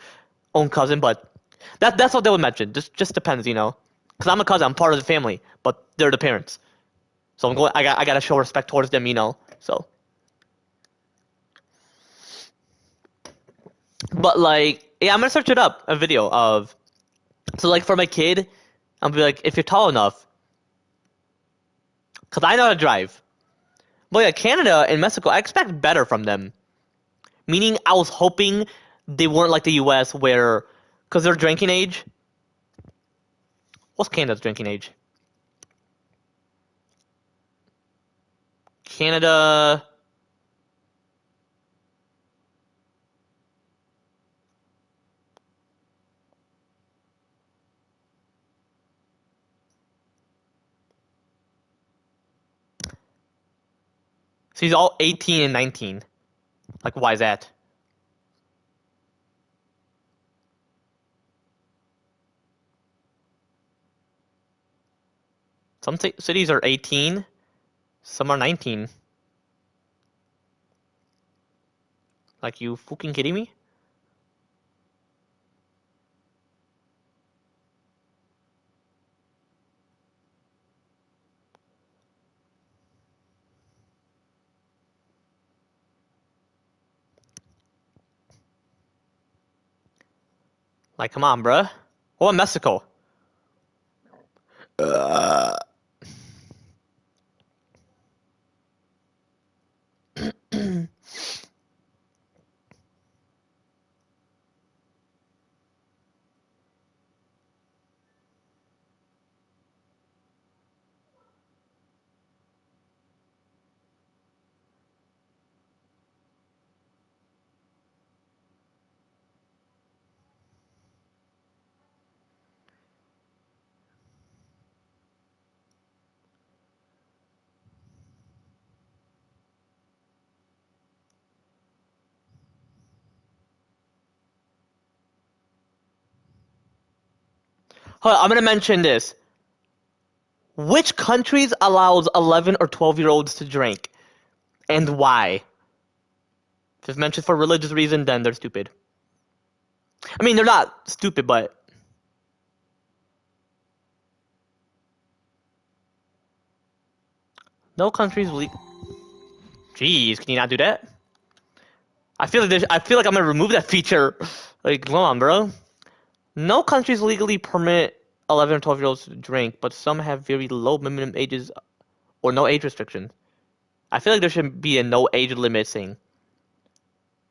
own cousin. But that's what they would mention. Just depends, you know. Because I'm a cousin, I'm part of the family, but they're the parents. So I gotta show respect towards them, you know. So But like, yeah, I'm gonna search it up. A video of so like for my kid, I'm gonna be like, if you're tall enough, because I know how to drive. But yeah, Canada and Mexico, I expect better from them. Meaning, I was hoping they weren't like the U.S. where, because their drinking age. What's Canada's drinking age? Canada. So he's all 18 and 19. Like, why is that? Some cities are 18, some are 19. Like, you fucking kidding me? Like, come on, bruh. What about Mexico? Hold on, I'm gonna mention this. Which countries allows 11 or 12-year-olds to drink? And why? If it's mentioned for religious reason, then they're stupid. I mean, they're not stupid, but no countries legal. Jeez, can you not do that? I feel like I'm gonna remove that feature. Like, come on, bro. No countries legally permit 11 or 12-year-olds to drink, but some have very low minimum ages or no age restrictions. I feel like there should be a no age limit thing.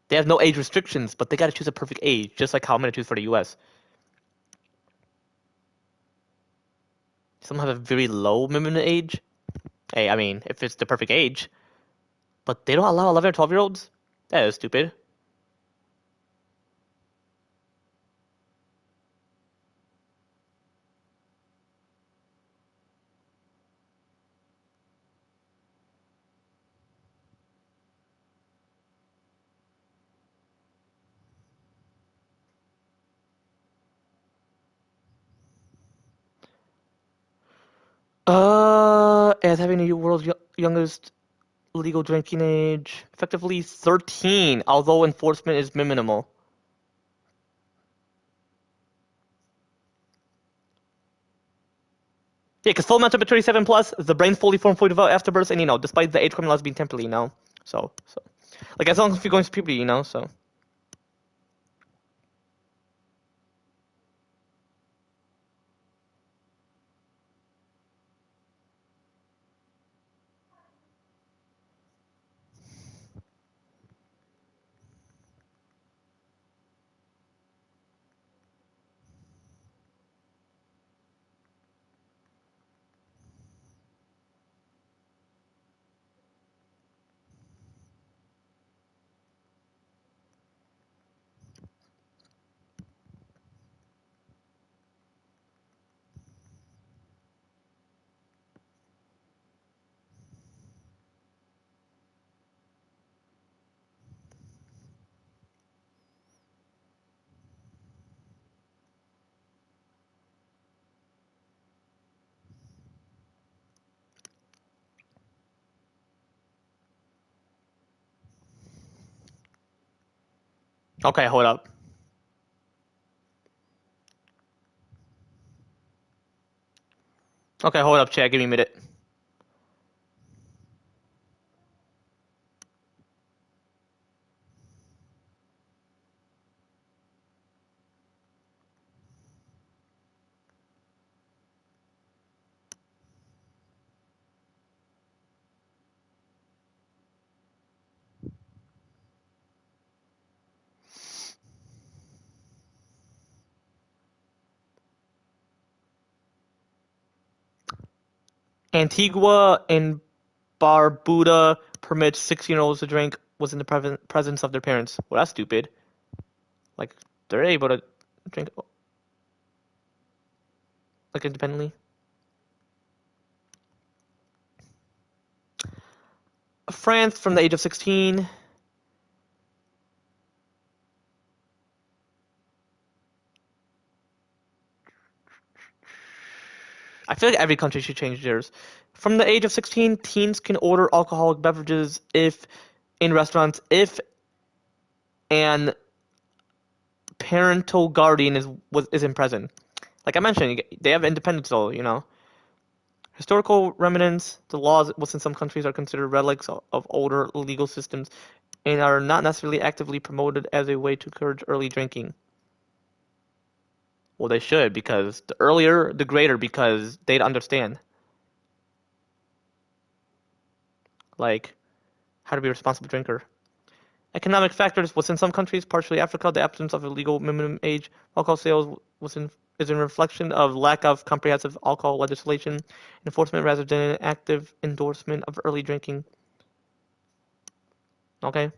They have no age restrictions, but they gotta choose a perfect age, just like how I'm gonna choose for the US. Some have a very low minimum age. Hey, I mean, if it's the perfect age, but they don't allow 11 or 12-year-olds? That is stupid. As having the world's youngest legal drinking age, effectively 13, although enforcement is minimal. Yeah, because full mental maturity 7 plus, the brain fully formed, fully developed afterbirth, and despite the age criminalized being temporarily, so, like as long as you're going to puberty, so. Okay, hold up. Okay, hold up, chat. Give me a minute. Antigua and Barbuda permits 16-year-olds to drink within the presence of their parents. Well, that's stupid. Like, they're able to drink like independently. France from the age of 16. I feel like every country should change theirs. From the age of 16, teens can order alcoholic beverages if in restaurants if an parental guardian isn't present. Like I mentioned, they have independence though, you know. Historical remnants, the laws within some countries are considered relics of older legal systems and are not necessarily actively promoted as a way to encourage early drinking. Well, they should, because the earlier, the greater, because they'd understand, like, how to be a responsible drinker. Economic factors within some countries, partially Africa, the absence of a legal minimum age alcohol sales is a reflection of lack of comprehensive alcohol legislation enforcement rather than an active endorsement of early drinking. Okay.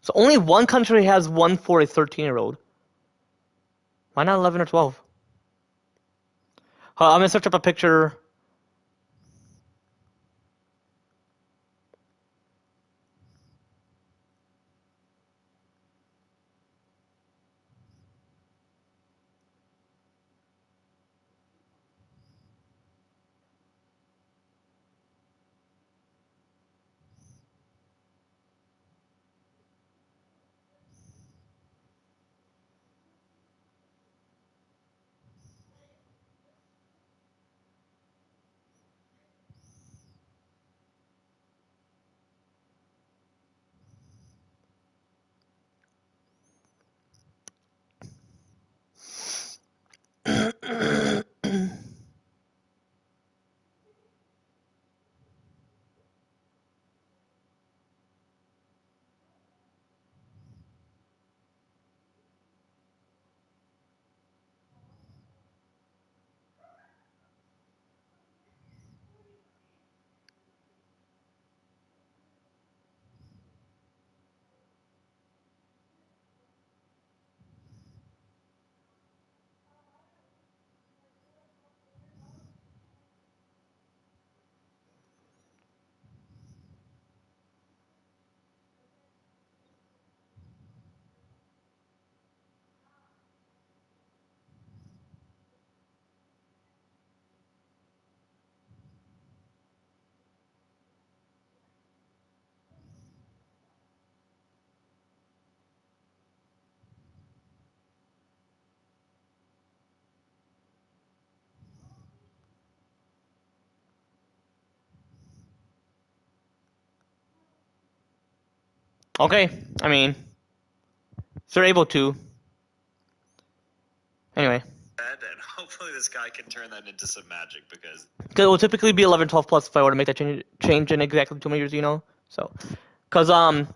So only one country has one for a 13-year-old. Why not 11 or 12? I'm gonna search up a picture. Okay, I mean, if they're able to. Anyway. And Hopefully this guy can turn that into some magic because Because it will typically be 11, 12 plus if I were to make that change in exactly 2 years, So, because like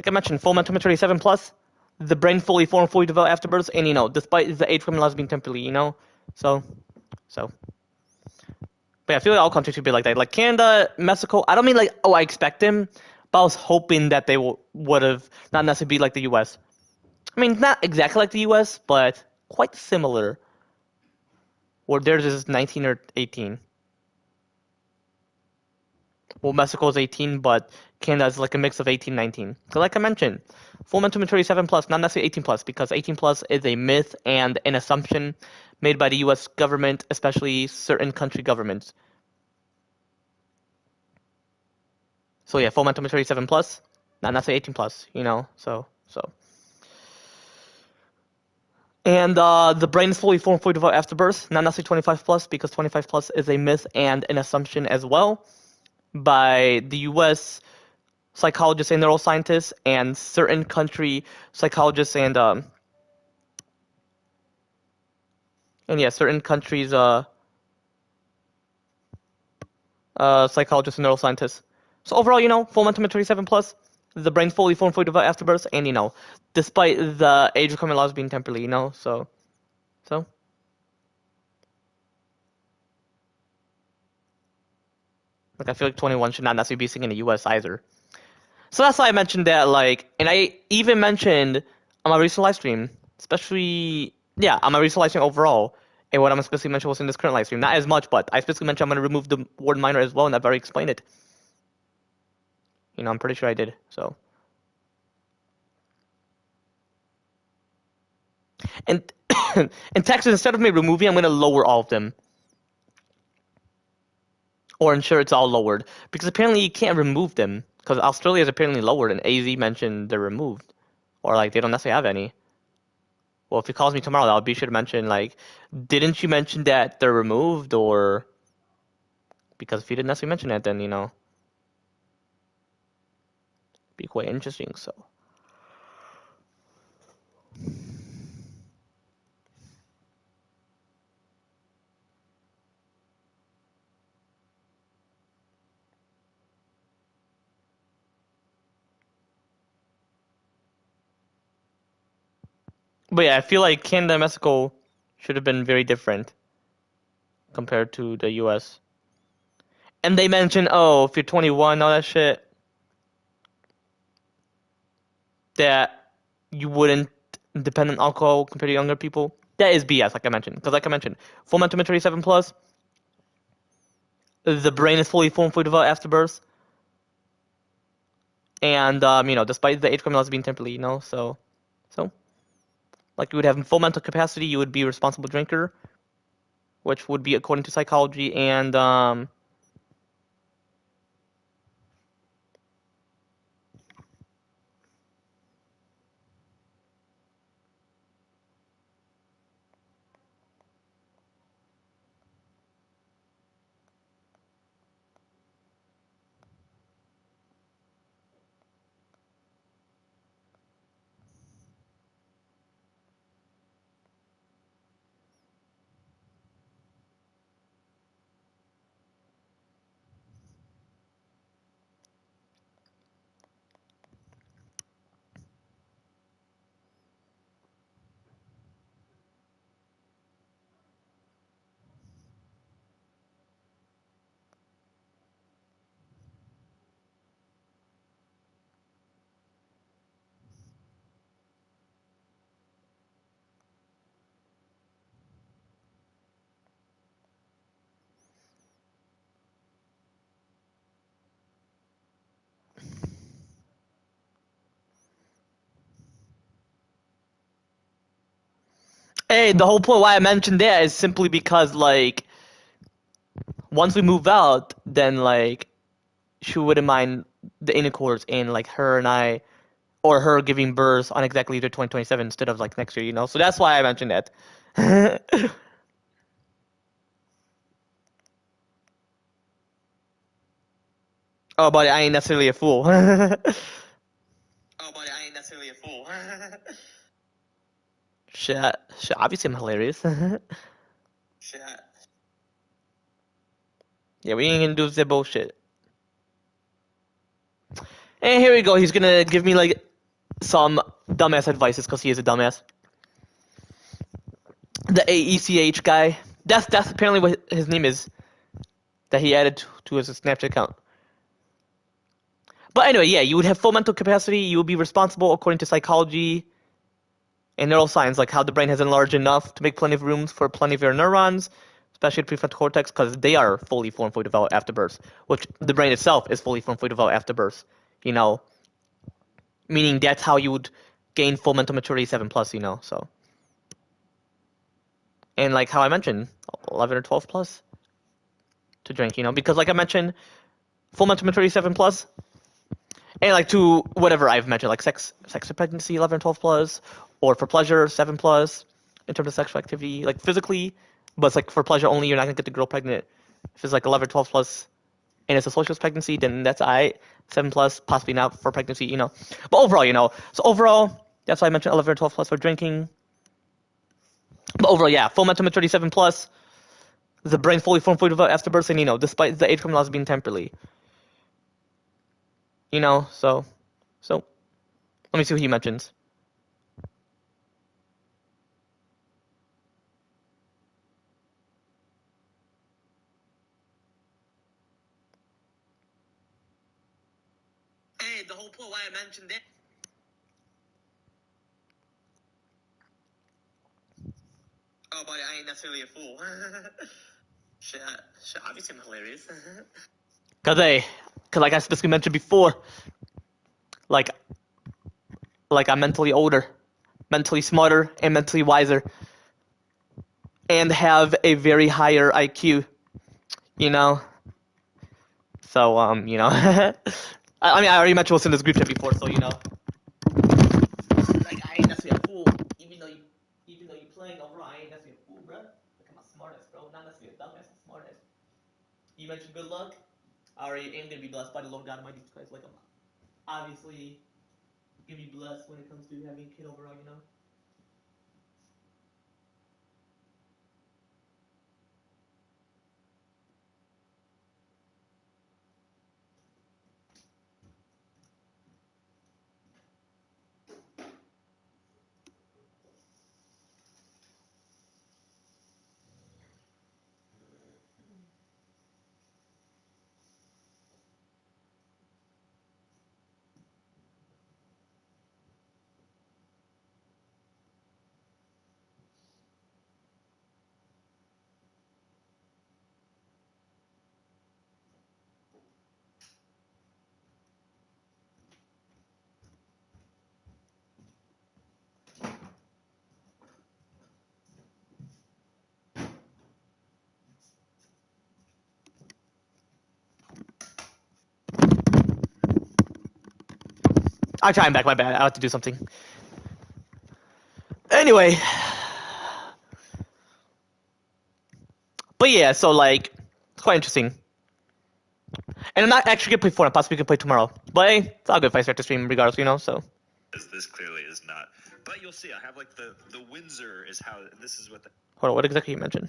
I mentioned, full mental maturity 7 plus, the brain fully formed, fully developed after birth, and despite the age criminal laws being temporarily, so, so. But yeah, I feel like all countries should be like that. Like Canada, Mexico. I don't mean like, oh, I expect them, but I was hoping that they would have not necessarily be like the U.S. I mean, not exactly like the U.S., but quite similar. Where theirs is 19 or 18. Well, Mexico is 18, but Canada is like a mix of 18, 19. So like I mentioned, full mental maturity 7 plus, not necessarily 18 plus, because 18 plus is a myth and an assumption made by the U.S. government, especially certain country governments. So yeah, full mental maturity 7 plus, not necessarily 18 plus, so. And the brain is fully formed, fully developed after birth, not necessarily 25 plus, because 25 plus is a myth and an assumption as well by the U.S. psychologists and neuroscientists and certain country psychologists and yeah, certain countries psychologists and neuroscientists. So overall, full mental maturity 7 plus, the brain's fully formed, fully developed after birth, and despite the age requirement laws being temporarily, so. Like I feel like 21 should not necessarily be seen in the U.S. either. So that's why I mentioned that, like, and I even mentioned on my recent live stream, especially, yeah, on my recent live stream overall, and what I'm specifically mentioning was in this current live stream. Not as much, but I specifically mentioned I'm going to remove the word minor as well, and I've already explained it. I'm pretty sure I did, so. And in Texas, instead of me removing, I'm going to lower all of them. Or ensure it's all lowered. Because apparently you can't remove them. Because Australia is apparently lowered, and AZ mentioned they're removed. Or, like, they don't necessarily have any. Well, if he calls me tomorrow, I'll be sure to mention, like, didn't you mention that they're removed, or... Because if you didn't necessarily mention that, then, be quite interesting, so... But yeah, I feel like Canada and Mexico should have been very different compared to the US. And they mentioned, oh, if you're 21, all that shit, that you wouldn't depend on alcohol compared to younger people. That is BS, like I mentioned. Because like I mentioned, full mental maturity 7 plus, the brain is fully formed, fully developed after birth. And, despite the age criminal being temporarily, so, like you would have full mental capacity, you would be a responsible drinker, which would be according to psychology, and, hey, the whole point why I mentioned that is simply because, like, once we move out, then, like, she wouldn't mind the intercourse and, like, her and I, or her giving birth on exactly either 2027 instead of, like, next year, So that's why I mentioned that. Oh, but I ain't necessarily a fool. oh, but I ain't necessarily a fool. Shit. Shit. Obviously, I'm hilarious. Shit. Yeah, we ain't gonna do this bullshit. And here we go. He's gonna give me like some dumbass advices because he is a dumbass. The AECH guy. That's apparently what his name is. That he added to his Snapchat account. But anyway, yeah, you would have full mental capacity. You would be responsible according to psychology and neuroscience, like how the brain has enlarged enough to make plenty of rooms for plenty of your neurons, especially the prefrontal cortex, because they are fully formed, fully developed after birth, which the brain itself is fully formed, fully developed after birth. You know, meaning that's how you would gain full mental maturity 7 plus. You know, so and like how I mentioned, 11 or 12 plus to drink. You know, because like I mentioned, full mental maturity 7 plus, and like to whatever I've mentioned, like sex and pregnancy 11, 12 plus, or for pleasure 7 plus in terms of sexual activity, like physically, but it's like for pleasure only. You're not gonna get the girl pregnant. If it's like 11, 12 plus, and it's a socialist pregnancy, then that's I 7 plus, possibly not for pregnancy. You know, but overall, you know, so overall, that's why I mentioned 11 or 12 plus for drinking. But overall, yeah, full mental maturity 7 plus. The brain fully formed, fully developed after birth, and you know, despite the age criminal laws being temporarily, you know, so let me see what he mentions. Hey, the whole point why I mentioned it. Oh, but I ain't necessarily a fool. shit, obviously I'm hilarious. Cause like I specifically mentioned before, like, like I'm mentally older, mentally smarter, and mentally wiser, and have a very higher IQ. You know, so you know, I mean, I already mentioned what's in this group chat before, so you know, like I ain't necessarily a fool, even though you playing overall, I ain't necessarily a fool, bro. Like I'm a smartest, bro, not necessarily a dumbass, I'm smartest. You mentioned good luck. I already am gonna be blessed by the Lord God Almighty Christ. Like I'm obviously gonna be blessed when it comes to having a kid overall, you know. I'm back. My bad. I have to do something. Anyway, but yeah, so like, it's quite interesting. And I'm not actually gonna play Fortnite. Possibly gonna play tomorrow. But hey, it's all good if I start to stream regardless, you know. So This clearly is not. But you'll see. I have like the Windsor is how this is what the hold on, what exactly you mentioned?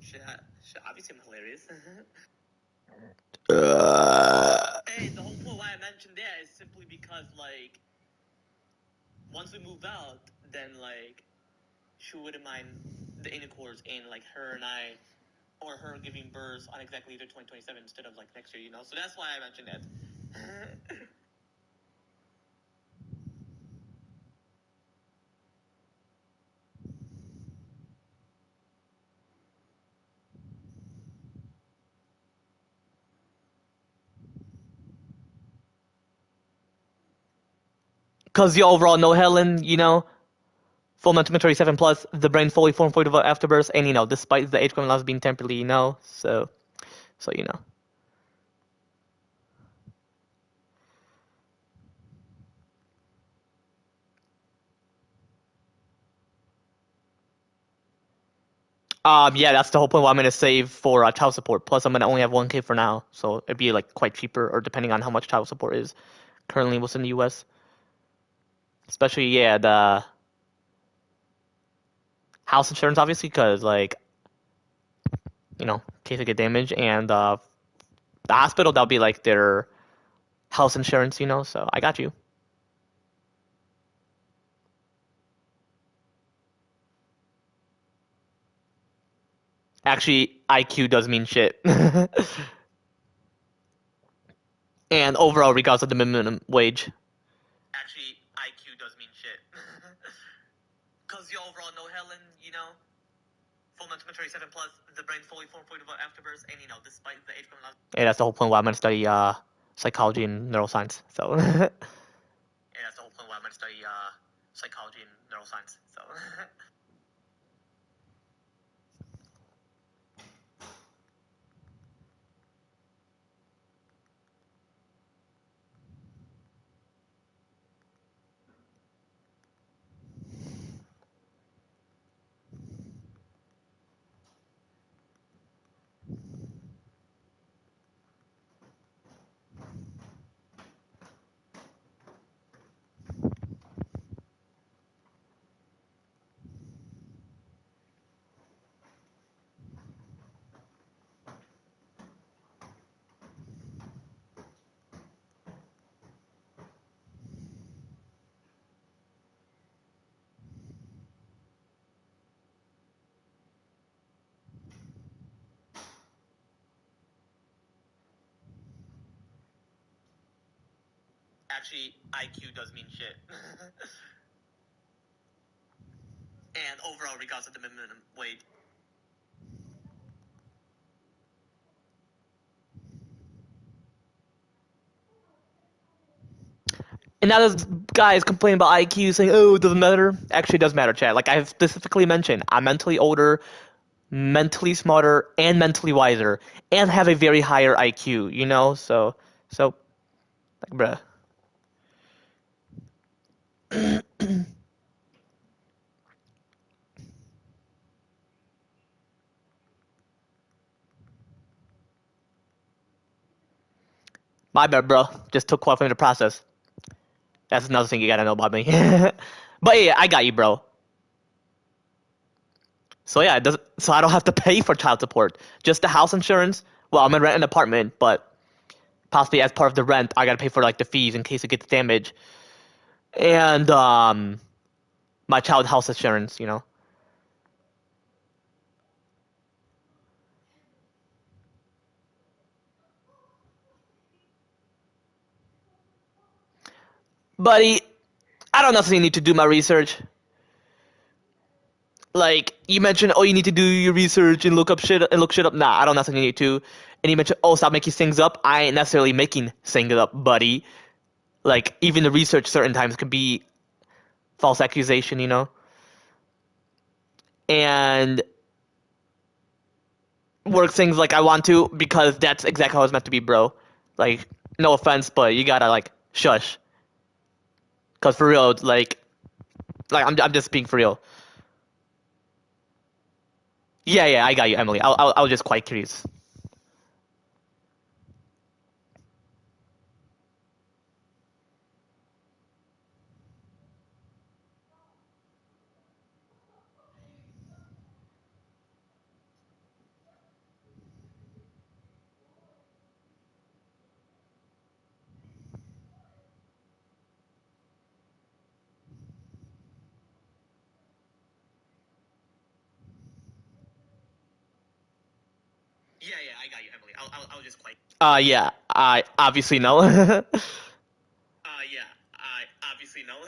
Shit, obviously I'm hilarious. Hey, the whole point why I mentioned that is simply because like once we move out, then like she wouldn't mind the intercourse and like her and I, or her giving birth on exactly either 2027 instead of like next year, you know. So that's why I mentioned that. Because you overall know Helen, you know, full mental maturity 7 plus, the brain fully formed, fully developed after birth, and you know, despite the age criminal laws being temporarily, you know, so you know. Yeah, that's the whole point. Why I'm gonna save for child support. Plus, I'm gonna only have 1K for now, so it'd be like quite cheaper, or depending on how much child support is currently within the U.S. Especially, yeah, the house insurance, obviously, because like in case I get damaged, and the hospital, that'll be like their house insurance. So I got you. Actually, IQ does mean shit. And overall, regardless of the minimum wage. Actually, IQ does mean shit. Because you overall know Helen, full mental maturity 7 plus, the brain fully formed about afterbirth, and despite the age going on. Yeah, that's the whole point why I'm gonna study psychology and neuroscience. So. Yeah, that's the whole point why I'm gonna study psychology and neuroscience. So. Actually, IQ does mean shit. And overall, regardless of the minimum wage. And now this guy is complaining about IQ, saying, "Oh, it doesn't matter." Actually, it does matter, Chad. Like I've specifically mentioned, I'm mentally older, mentally smarter, and mentally wiser, and have a very higher IQ. So, like, bruh. My bad, bro. Just took quite a minute to process. That's another thing you gotta know about me. But yeah, I got you, bro. So yeah, so I don't have to pay for child support. Just the house insurance. Well, I'm gonna rent an apartment, but possibly as part of the rent, I gotta pay for like the fees in case it gets damaged, and my child house insurance. Buddy, I don't necessarily need to do my research. Like you mentioned, oh, you need to do your research and look shit up. Nah, I don't necessarily need to. And you mentioned, oh, stop making things up. I ain't necessarily making things up, buddy. Like even the research certain times could be false accusation. And work things like I want to because that's exactly how it's meant to be, bro. Like, no offense, but you gotta like shush. Cause for real, like I'm just being for real. Yeah, yeah, I got you, Emily. I was just quite curious. Yeah, yeah, I got you, Emily. I was just quite. Yeah, I obviously know. Yeah, I obviously know.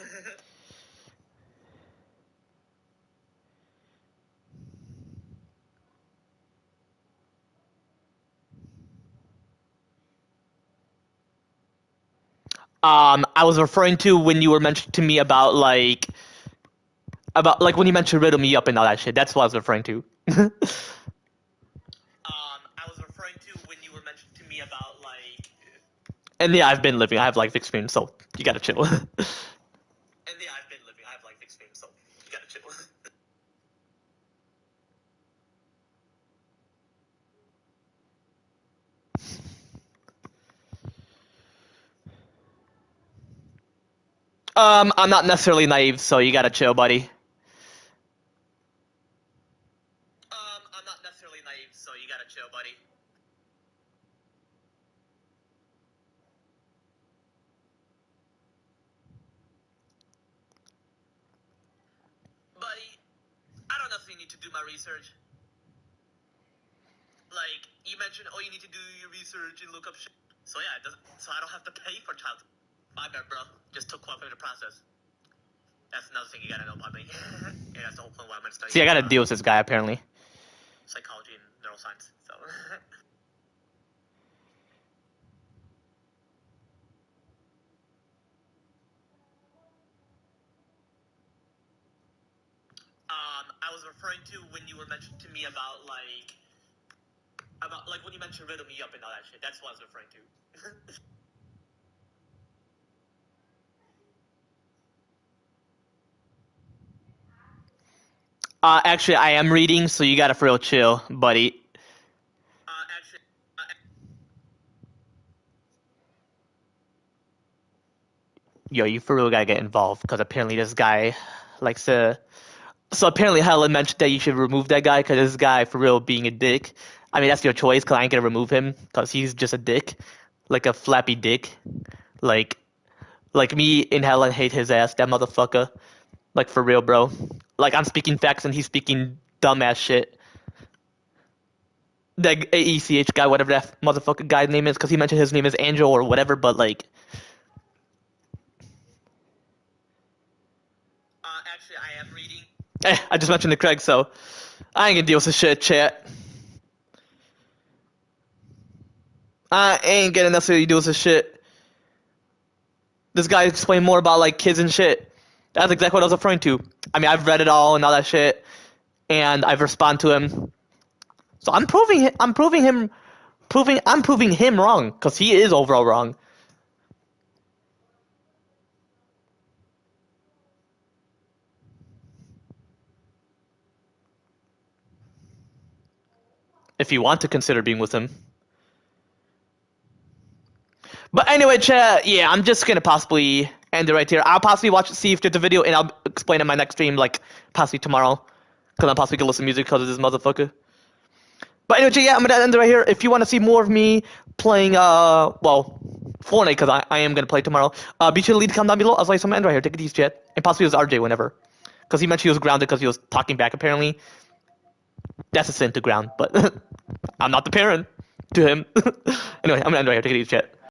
I was referring to when you were mentioning to me about when you mentioned riddle me up and all that shit. That's what I was referring to. I was referring to when you were mentioning to me about And yeah, I've been living. I have life experience, so you gotta chill. And yeah, I've been living. I have life experience, so you gotta chill. I'm not necessarily naive, so you gotta chill, buddy. I'm not necessarily naive, so you gotta chill, buddy. Buddy, I don't necessarily need to do my research. Like, you mentioned, oh, you need to do your research and look up shit. So yeah, so I don't have to pay for child. My bad, bro. Just took one for the process. That's another thing you gotta know about me. Yeah, that's the whole point why I'm gonna study. See, I gotta deal with this guy, apparently. Psychology and neuroscience, so. I was referring to when you were mentioning to me about when you mentioned riddle me up and all that shit. That's what I was referring to. Actually, I am reading, so you gotta for real chill, buddy. Actually, yo, you for real gotta get involved, because apparently this guy likes to. So apparently Helen mentioned that you should remove that guy, because this guy for real being a dick. I mean, that's your choice, because I ain't gonna remove him, because he's just a dick. Like a flappy dick. Like, like me and Helen hate his ass, that motherfucker. Like for real, bro. Like I'm speaking facts and he's speaking dumbass shit. That AECH guy, whatever that motherfucker guy's name is, because he mentioned his name is Angel or whatever, but like. Actually, I am reading. I just mentioned to Craig, so I ain't gonna deal with this shit, chat. I ain't gonna necessarily deal with this shit. This guy explained more about like kids and shit. That's exactly what I was referring to. I mean, I've read it all and all that shit, and I've responded to him. So I'm proving him wrong, because he is overall wrong. If you want to consider being with him. But anyway, chat, yeah, I'm just gonna possibly end it right here. I'll possibly see if there's a video, and I'll explain in my next stream, like, possibly tomorrow. Because I'm possibly gonna listen to music because of this motherfucker. But anyway, chat, yeah, I'm gonna end it right here. If you want to see more of me playing, Fortnite, because I am gonna play tomorrow, be sure to leave a comment down below. I'll say some end right here. Take it easy, chat. And possibly it was RJ whenever. Because he mentioned he was grounded because he was talking back, apparently. That's a sin to ground, but I'm not the parent to him. Anyway, I'm gonna end right here. Take it easy, chat.